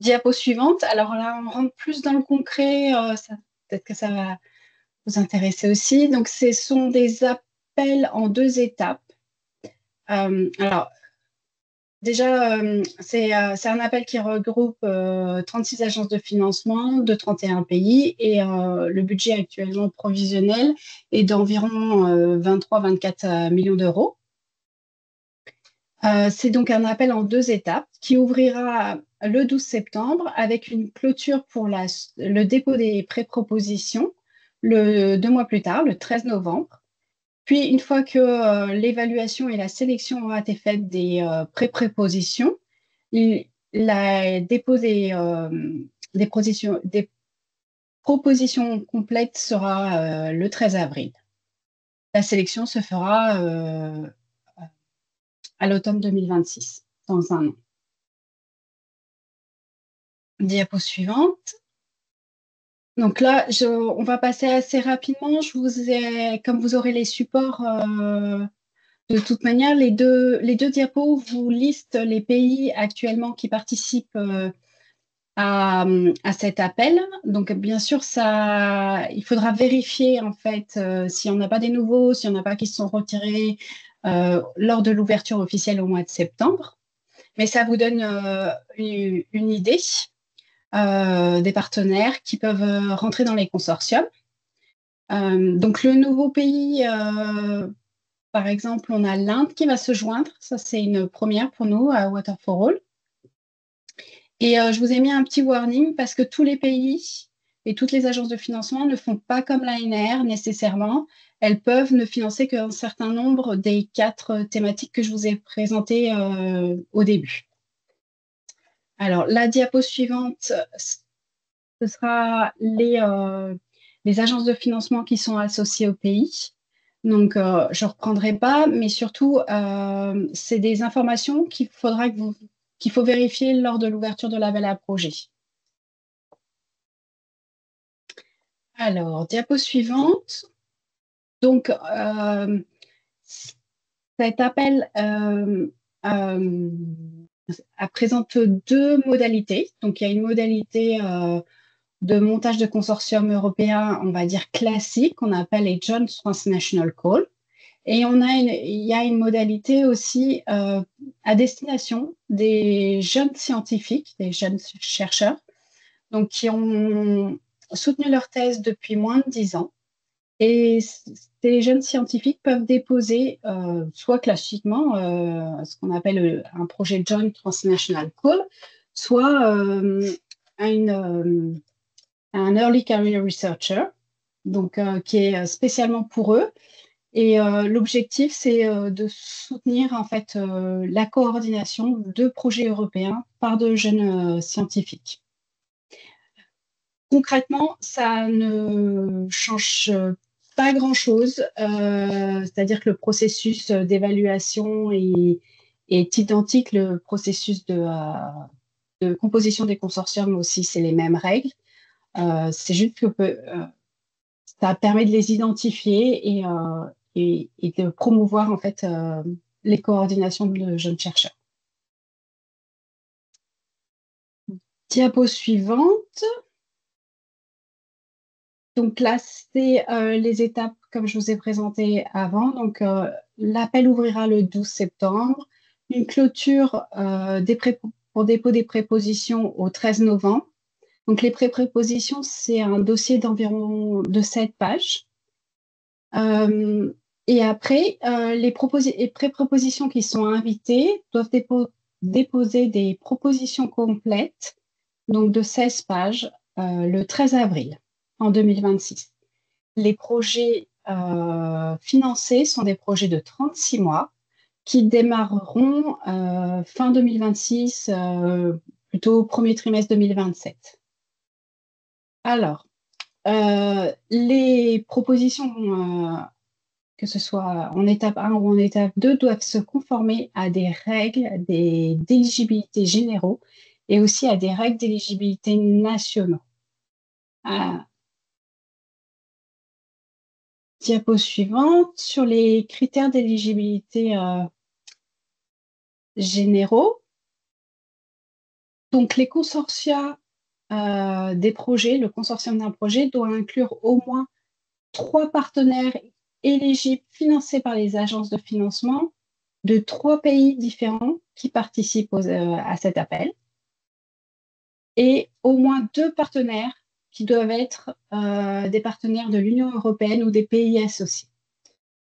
[SPEAKER 8] Diapo suivante. Alors là, on rentre plus dans le concret. Peut-être que ça va vous intéresser aussi. Donc, ce sont des appels en 2 étapes. Alors, déjà, c'est un appel qui regroupe 36 agences de financement de 31 pays et le budget actuellement provisionnel est d'environ 23-24 millions d'euros. C'est donc un appel en 2 étapes qui ouvrira le 12 septembre avec une clôture pour le dépôt des pré-propositions 2 mois plus tard, le 13 novembre. Puis, une fois que l'évaluation et la sélection aura été faites des pré-propositions, la dépôt des propositions complètes sera le 13 avril. La sélection se fera à l'automne 2026, dans un an. Diapo suivante. Donc là, on va passer assez rapidement. Comme vous aurez les supports, de toute manière, les deux diapos vous listent les pays actuellement qui participent à cet appel. Donc, bien sûr, il faudra vérifier en fait s'il n'y en a pas des nouveaux, s'il n'y en a pas qui se sont retirés lors de l'ouverture officielle au mois de septembre. Mais ça vous donne une idée des partenaires qui peuvent rentrer dans les consortiums. Donc, le nouveau pays, par exemple, on a l'Inde qui va se joindre. Ça, c'est une première pour nous à Water for All. Et je vous ai mis un petit warning parce que tous les pays et toutes les agences de financement ne font pas comme l'ANR nécessairement. Elles peuvent ne financer qu'un certain nombre des 4 thématiques que je vous ai présentées au début. Alors, la diapo suivante, ce sera les agences de financement qui sont associées au pays. Donc, je ne reprendrai pas, mais surtout, c'est des informations qu'il faut vérifier lors de l'ouverture de l'appel à projet. Alors, diapo suivante. Donc, cet appel présente 2 modalités. Donc, il y a une modalité de montage de consortium européen, on va dire classique, qu'on appelle les Joint Transnational Call. Et il y a une modalité aussi à destination des jeunes scientifiques, des jeunes chercheurs, donc qui ont soutenu leur thèse depuis moins de 10 ans. Et ces jeunes scientifiques peuvent déposer, soit classiquement, ce qu'on appelle un projet Joint Transnational Call, soit un Early Career Researcher, donc qui est spécialement pour eux. Et l'objectif, c'est de soutenir en fait la coordination de projets européens par de jeunes scientifiques. Concrètement, ça ne change pas grand-chose, c'est-à-dire que le processus d'évaluation est identique, le processus de composition des consortiums aussi, c'est les mêmes règles. C'est juste que ça permet de les identifier et de promouvoir en fait les coordinations de jeunes chercheurs. Diapo suivante. Donc là, c'est les étapes comme je vous ai présenté avant. Donc l'appel ouvrira le 12 septembre. Une clôture pour dépôt des prépositions au 13 novembre. Donc les pré-prépositions, c'est un dossier d'environ de 7 pages. Et après, les pré-propositions qui sont invitées doivent déposer des propositions complètes, donc de 16 pages, le 13 avril en 2026. Les projets financés sont des projets de 36 mois qui démarreront fin 2026, plutôt premier trimestre 2027. Alors, les propositions, que ce soit en étape 1 ou en étape 2, doivent se conformer à des règles d'éligibilité généraux et aussi à des règles d'éligibilité nationaux. Diapo suivante, sur les critères d'éligibilité généraux. Donc, les consortia des projets, le consortium d'un projet doit inclure au moins 3 partenaires éligibles financés par les agences de financement de 3 pays différents qui participent à cet appel et au moins 2 partenaires qui doivent être des partenaires de l'Union européenne ou des pays associés.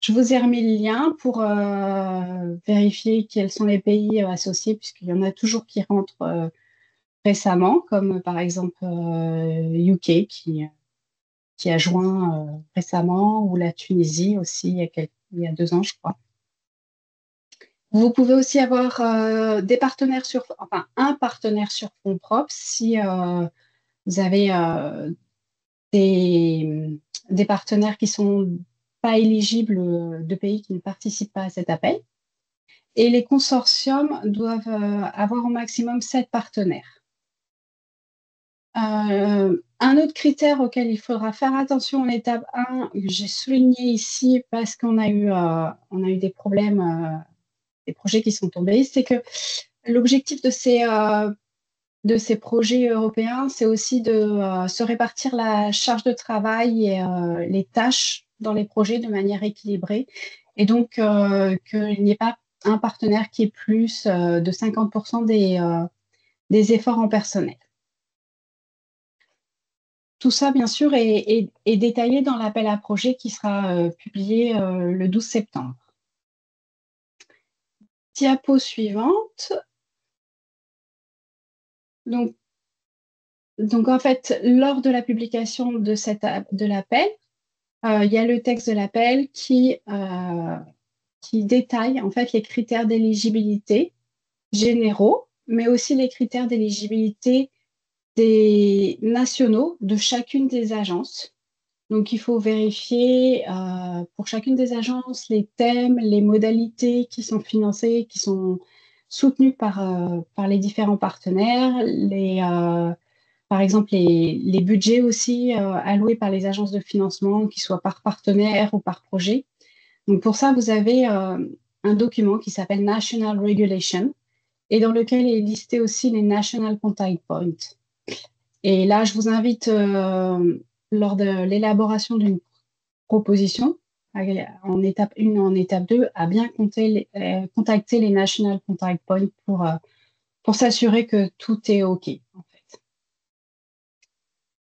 [SPEAKER 8] Je vous ai remis le lien pour vérifier quels sont les pays associés, puisqu'il y en a toujours qui rentrent récemment, comme par exemple UK qui a joint récemment, ou la Tunisie aussi, il y a 2 ans, je crois. Vous pouvez aussi avoir des partenaires un partenaire sur fonds propres si vous avez des partenaires qui sont pas éligibles de pays qui ne participent pas à cet appel. Et les consortiums doivent avoir au maximum 7 partenaires. Un autre critère auquel il faudra faire attention en étape 1, que j'ai souligné ici parce qu'on a eu des problèmes, des projets qui sont tombés, c'est que l'objectif de ces projets européens, c'est aussi de se répartir la charge de travail et les tâches dans les projets de manière équilibrée. Et donc, qu'il n'y ait pas un partenaire qui ait plus de 50% des efforts en personnel. Tout ça, bien sûr, est détaillé dans l'appel à projet qui sera publié le 12 septembre. Diapo suivante. Donc, en fait, lors de la publication de l'appel, il y a le texte de l'appel qui détaille en fait les critères d'éligibilité généraux, mais aussi les critères d'éligibilité des nationaux de chacune des agences. Donc, il faut vérifier pour chacune des agences les thèmes, les modalités qui sont financées, qui sont soutenues par les différents partenaires, par exemple les budgets aussi alloués par les agences de financement, qu'ils soient par partenaire ou par projet. Donc, pour ça, vous avez un document qui s'appelle National Regulation et dans lequel est listé aussi les National Contact Points. Et là, je vous invite, lors de l'élaboration d'une proposition, en étape 1 ou en étape 2, à bien contacter les National Contact Points pour s'assurer que tout est OK, en fait.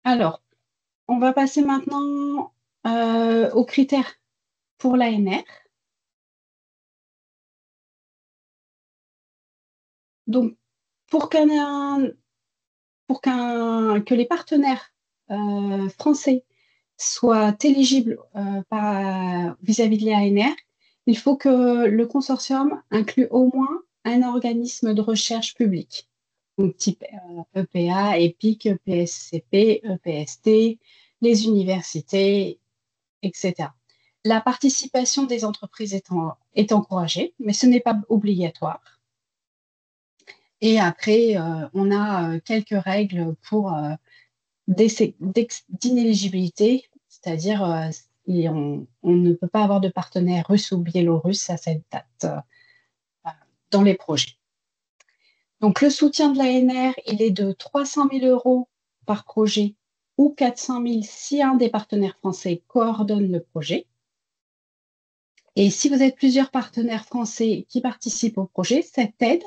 [SPEAKER 8] Alors, on va passer maintenant aux critères pour l'ANR. Donc, que les partenaires français soient éligibles vis-à-vis de l'ANR, il faut que le consortium inclue au moins un organisme de recherche public, donc type EPA, EPIC, EPSCP, EPST, les universités, etc. La participation des entreprises est encouragée, mais ce n'est pas obligatoire. Et après, on a quelques règles pour d'inéligibilité, c'est-à-dire on ne peut pas avoir de partenaire russe ou biélorusse à cette date dans les projets. Donc, le soutien de l'ANR, il est de 300 000 € par projet ou 400 000 si un des partenaires français coordonne le projet. Et si vous êtes plusieurs partenaires français qui participent au projet, cette aide,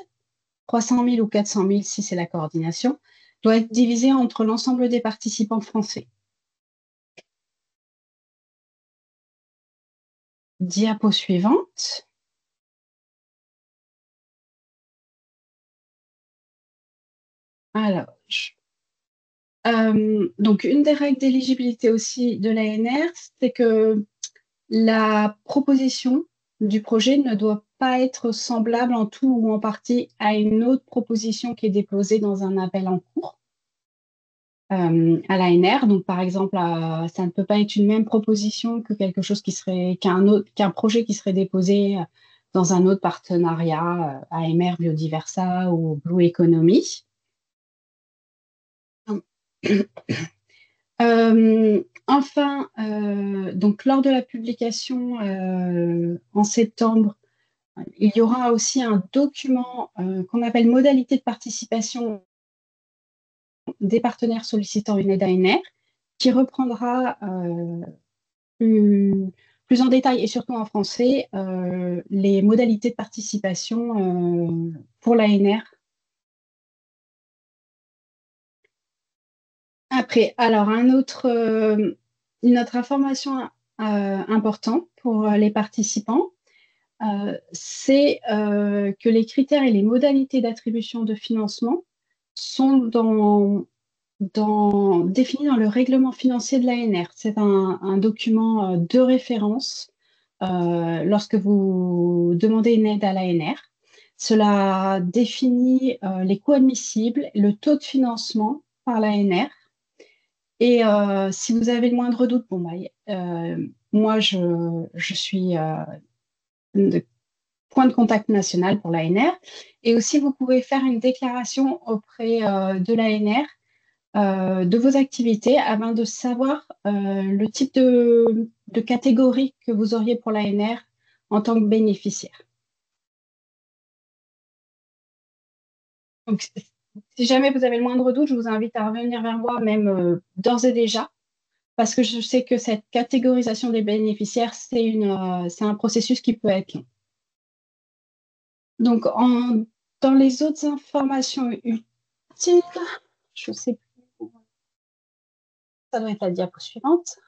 [SPEAKER 8] 300 000 ou 400 000 si c'est la coordination, doit être divisée entre l'ensemble des participants français. Diapo suivante. Alors, donc une des règles d'éligibilité aussi de l'ANR, c'est que la proposition du projet ne doit pas être semblable en tout ou en partie à une autre proposition qui est déposée dans un appel en cours à l'ANR. Donc, par exemple, ça ne peut pas être une même proposition que quelque chose qu'un projet qui serait déposé dans un autre partenariat, AMR Biodiversa ou Blue Economy. Enfin, donc lors de la publication en septembre, il y aura aussi un document qu'on appelle modalité de participation des partenaires sollicitant une aide ANR, qui reprendra plus en détail et surtout en français les modalités de participation pour l'ANR. Après, alors une autre information importante pour les participants, c'est que les critères et les modalités d'attribution de financement sont définis dans le règlement financier de l'ANR. C'est un document de référence lorsque vous demandez une aide à l'ANR. Cela définit les coûts admissibles, le taux de financement par l'ANR. Et si vous avez le moindre doute, moi, je suis point de contact national pour l'ANR. Et aussi, vous pouvez faire une déclaration auprès de l'ANR de vos activités afin de savoir le type de catégorie que vous auriez pour l'ANR en tant que bénéficiaire. Donc, si jamais vous avez le moindre doute, je vous invite à revenir vers moi, même d'ores et déjà, parce que je sais que cette catégorisation des bénéficiaires, c'est un processus qui peut être long. Donc, dans les autres informations utiles, je ne sais plus, ça doit être la diapo suivante.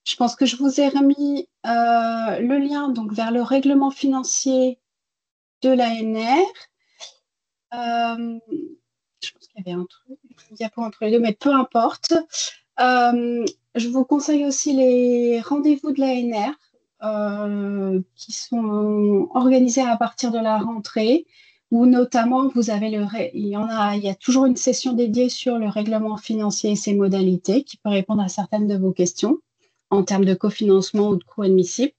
[SPEAKER 8] Je pense que je vous ai remis le lien donc, vers le règlement financier de l'ANR. Je pense qu'il y avait un truc, une diapo entre les deux, mais peu importe. Je vous conseille aussi les rendez-vous de l'ANR qui sont organisés à partir de la rentrée, où notamment il y a toujours une session dédiée sur le règlement financier et ses modalités qui peut répondre à certaines de vos questions en termes de cofinancement ou de coûts admissibles.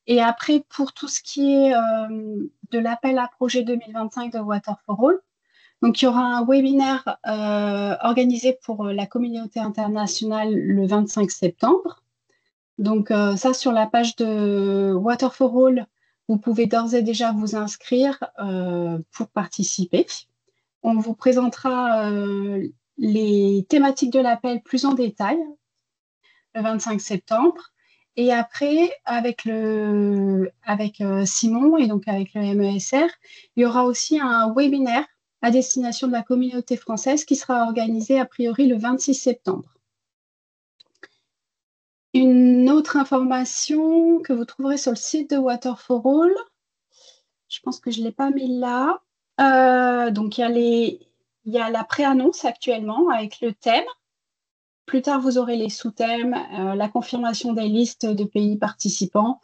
[SPEAKER 8] Et après, pour tout ce qui est de l'appel à projet 2025 de Water for All, donc il y aura un webinaire organisé pour la communauté internationale le 25 septembre. Donc ça, sur la page de Water for All, vous pouvez d'ores et déjà vous inscrire pour participer. On vous présentera les thématiques de l'appel plus en détail le 25 septembre. Et après, avec Simon et donc avec le MESR, il y aura aussi un webinaire à destination de la communauté française qui sera organisé a priori le 26 septembre. Une autre information que vous trouverez sur le site de Water for All, je pense que je ne l'ai pas mis là. Donc, il y a la pré-annonce actuellement avec le thème. Plus tard, vous aurez les sous-thèmes, la confirmation des listes de pays participants,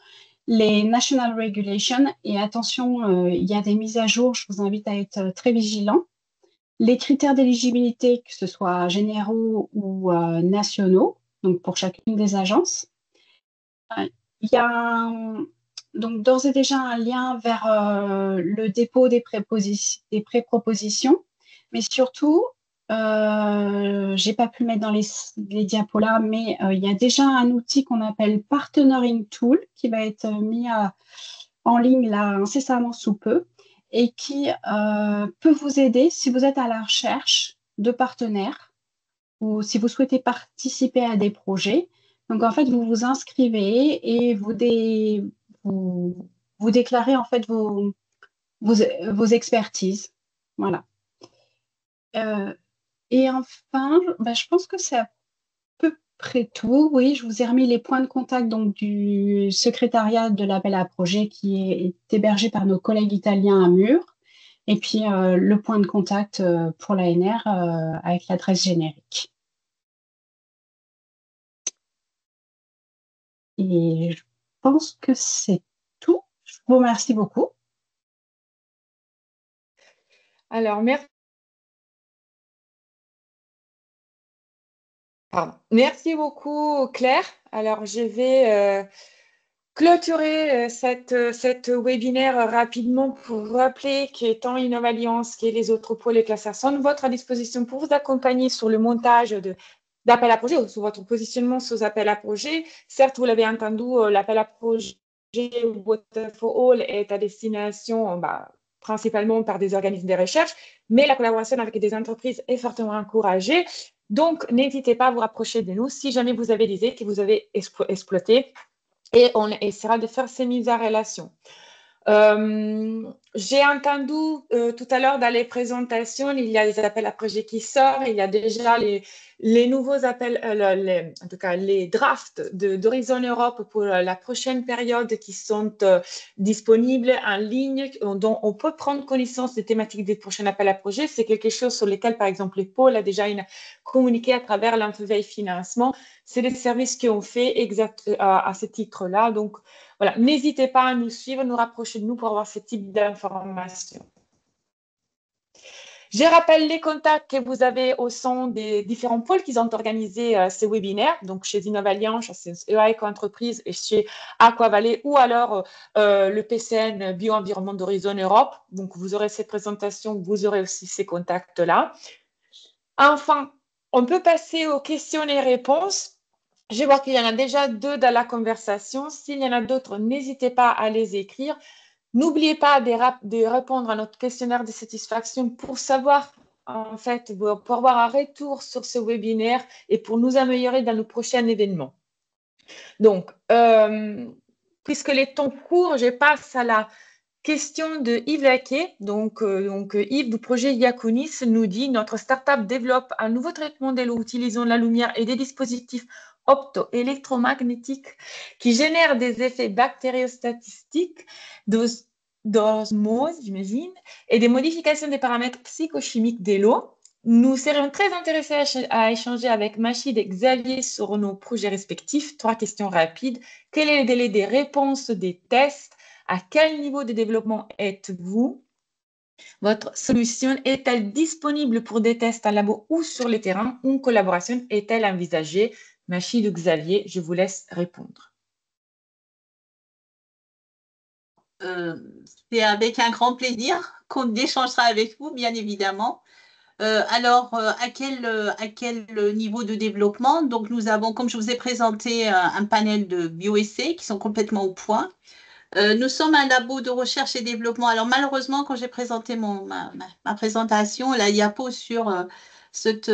[SPEAKER 8] les national regulations. Et attention, il y a des mises à jour, je vous invite à être très vigilants. Les critères d'éligibilité, que ce soit généraux ou nationaux, donc pour chacune des agences. Il y a donc d'ores et déjà un lien vers le dépôt des pré-propositions, mais surtout, j'ai pas pu mettre dans les diapos là, mais il y a déjà un outil qu'on appelle Partnering Tool qui va être mis en ligne là incessamment sous peu et qui peut vous aider si vous êtes à la recherche de partenaires ou si vous souhaitez participer à des projets. Donc en fait, vous vous inscrivez et vous déclarez en fait vos expertises. Voilà. Et enfin, je pense que c'est à peu près tout. Oui, je vous ai remis les points de contact donc, du secrétariat de l'appel à projet qui est hébergé par nos collègues italiens à Mur. Et puis le point de contact pour l'ANR avec l'adresse générique. Et je pense que c'est tout. Je vous remercie beaucoup.
[SPEAKER 1] Alors, merci beaucoup, Claire. Alors, je vais clôturer cette webinaire rapidement pour rappeler qu'étant Innovalliance et les autres pôles et classes sont à votre disposition pour vous accompagner sur le montage de d'appel à projet ou sur votre positionnement sur appel à projet. Certes, vous l'avez entendu, l'appel à projet Waterfall est à destination principalement par des organismes de recherche, mais la collaboration avec des entreprises est fortement encouragée. Donc, n'hésitez pas à vous rapprocher de nous si jamais vous avez des idées que vous avez exploitées et on essaiera de faire ces mises en relation. J'ai entendu tout à l'heure dans les présentations, il y a des appels à projets qui sortent, il y a déjà les nouveaux appels, en tout cas les drafts d'Horizon Europe pour la prochaine période qui sont disponibles en ligne, dont on peut prendre connaissance des thématiques des prochains appels à projets. C'est quelque chose sur lequel, par exemple, le pôle a déjà communiqué à travers l'Infoveille Financement. C'est des services qu'on fait à ce titre-là. Donc, voilà, n'hésitez pas à nous suivre, nous rapprocher de nous pour avoir ce type d'informations. Je rappelle les contacts que vous avez au sein des différents pôles qui ont organisé ces webinaires, donc chez Innovalliance, chez EA Eco-Entreprise et chez Aquavalley ou alors le PCN Bio-Environnement d'Horizon Europe. Donc, vous aurez cette présentation, vous aurez aussi ces contacts-là. Enfin, on peut passer aux questions et réponses. Je vois qu'il y en a déjà 2 dans la conversation. S'il y en a d'autres, n'hésitez pas à les écrire. N'oubliez pas de répondre à notre questionnaire de satisfaction pour savoir, en fait, pour avoir un retour sur ce webinaire et pour nous améliorer dans nos prochains événements. Donc, puisque les temps courent, je passe à la question de Yves Laquet. Donc, Yves du projet Iaconis nous dit « Notre start-up développe un nouveau traitement de l'eau utilisant la lumière et des dispositifs opto-électromagnétiques qui génèrent des effets bactériostatistiques d'osmose, j'imagine, et des modifications des paramètres psychochimiques de l'eau. Nous serions très intéressés à échanger avec Machid et Xavier sur nos projets respectifs. 3 questions rapides. Quel est le délai des réponses des tests? À quel niveau de développement êtes-vous? Votre solution est-elle disponible pour des tests en labo ou sur le terrain? Une collaboration est-elle envisagée? Machid ou Xavier, je vous laisse répondre.
[SPEAKER 3] C'est avec un grand plaisir qu'on échangera avec vous, bien évidemment. Alors, à quel niveau de développement? Donc, nous avons, comme je vous ai présenté, un panel de bioessais qui sont complètement au point. Nous sommes un labo de recherche et développement. Alors, malheureusement, quand j'ai présenté ma présentation, la diapo sur cette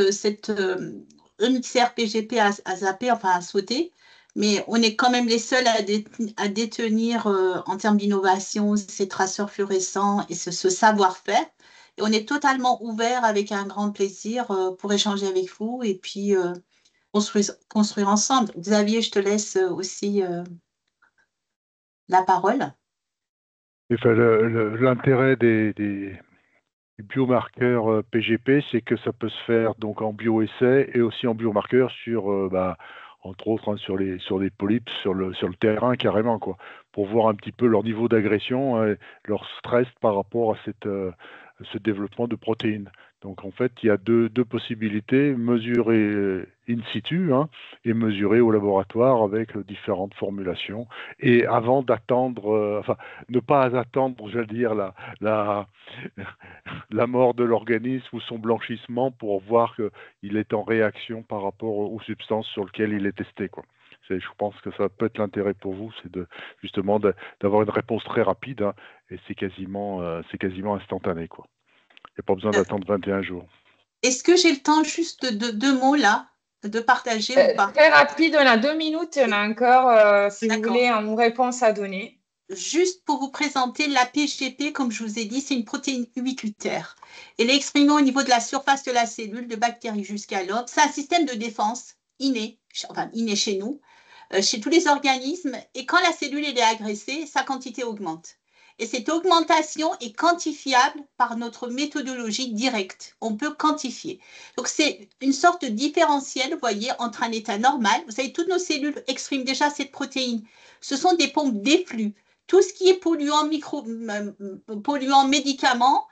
[SPEAKER 3] EMIXR PGP a zappé, enfin a sauté. Mais on est quand même les seuls à détenir, en termes d'innovation, ces traceurs fluorescents et ce savoir-faire. Et on est totalement ouvert avec un grand plaisir pour échanger avec vous et puis construire ensemble. Xavier, je te laisse aussi la parole.
[SPEAKER 4] Enfin, l'intérêt des biomarqueurs PGP, c'est que ça peut se faire donc en bioessai et aussi en biomarqueurs sur, entre autres, hein, sur les polypes, sur le terrain carrément, quoi, pour voir un petit peu leur niveau d'agression, leur stress par rapport à ce développement de protéines. Donc en fait, il y a deux possibilités, mesurer in situ, hein, et mesurer au laboratoire avec différentes formulations. Et avant d'attendre, ne pas attendre, j'allais dire, la mort de l'organisme ou son blanchissement pour voir qu'il est en réaction par rapport aux substances sur lesquelles il est testé, quoi. Je pense que ça peut être l'intérêt pour vous, c'est justement d'avoir une réponse très rapide, hein, et c'est quasiment instantané, quoi. Il n'y a pas besoin d'attendre 21 jours.
[SPEAKER 3] Est-ce que j'ai le temps juste de 2 mots là, de partager ou pas?
[SPEAKER 1] Très rapide, on a 2 minutes, on a encore, si vous voulez, une réponse à donner.
[SPEAKER 3] Juste pour vous présenter, la PGP, comme je vous ai dit, c'est une protéine ubiquitaire. Elle est exprimée au niveau de la surface de la cellule, de bactéries jusqu'à l'homme. C'est un système de défense inné, enfin inné chez nous, chez tous les organismes. Et quand la cellule est agressée, sa quantité augmente. Et cette augmentation est quantifiable par notre méthodologie directe. On peut quantifier. Donc, c'est une sorte de différentiel, vous voyez, entre un état normal. Vous savez, toutes nos cellules expriment déjà cette protéine. Ce sont des pompes d'efflux. Tout ce qui est polluant, médicaments,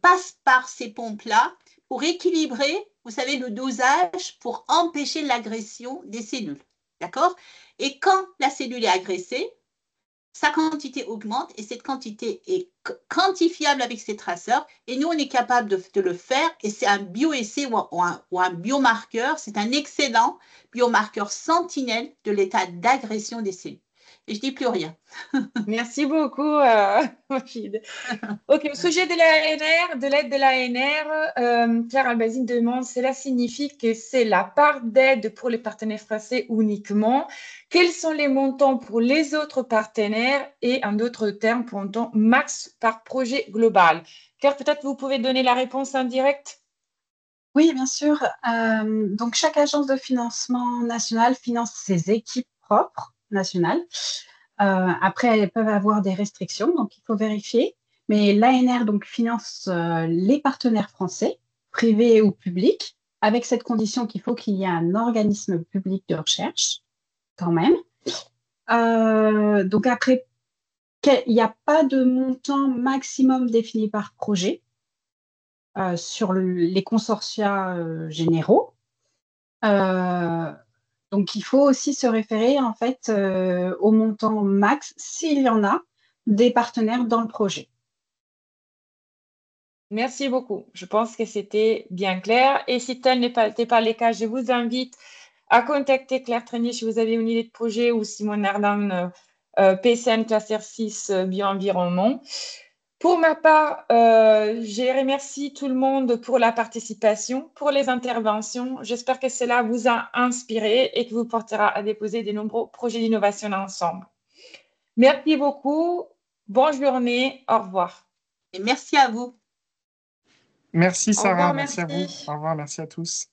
[SPEAKER 3] passe par ces pompes-là pour équilibrer, vous savez, le dosage pour empêcher l'agression des cellules. D'accord? Et quand la cellule est agressée, sa quantité augmente et cette quantité est quantifiable avec ces traceurs. Et nous, on est capable de le faire et c'est un bioessai ou un biomarqueur. C'est un excellent biomarqueur sentinelle de l'état d'agression des cellules. Et je ne dis plus rien.
[SPEAKER 1] Merci beaucoup, Rachid. OK, au sujet de l'ANR, de l'aide de l'ANR, Claire Albazine demande, cela signifie que c'est la part d'aide pour les partenaires français uniquement. Quels sont les montants pour les autres partenaires et en d'autres termes, pour un temps max par projet global? Claire, peut-être vous pouvez donner la réponse en direct?
[SPEAKER 8] Oui, bien sûr. Donc, chaque agence de financement national finance ses équipes propres nationales. Après, elles peuvent avoir des restrictions, donc il faut vérifier. Mais l'ANR donc, finance les partenaires français, privés ou publics, avec cette condition qu'il faut qu'il y ait un organisme public de recherche, quand même. Donc après, il n'y a pas de montant maximum défini par projet sur les consortia généraux. Donc, il faut aussi se référer en fait au montant max, s'il y en a, des partenaires dans le projet.
[SPEAKER 1] Merci beaucoup. Je pense que c'était bien clair. Et si tel n'est pas le cas, je vous invite à contacter Claire Trenier si vous avez une idée de projet ou Simon Ardan, PCN Cluster 6 Bioenvironnement. Pour ma part, je remercie tout le monde pour la participation, pour les interventions. J'espère que cela vous a inspiré et que vous portera à déposer de nombreux projets d'innovation ensemble. Merci beaucoup. Bonne journée. Au revoir.
[SPEAKER 3] Et merci à vous.
[SPEAKER 7] Merci
[SPEAKER 1] Au
[SPEAKER 7] Sarah,
[SPEAKER 1] revoir,
[SPEAKER 7] merci à vous.
[SPEAKER 1] merci.
[SPEAKER 7] Au revoir, merci à tous.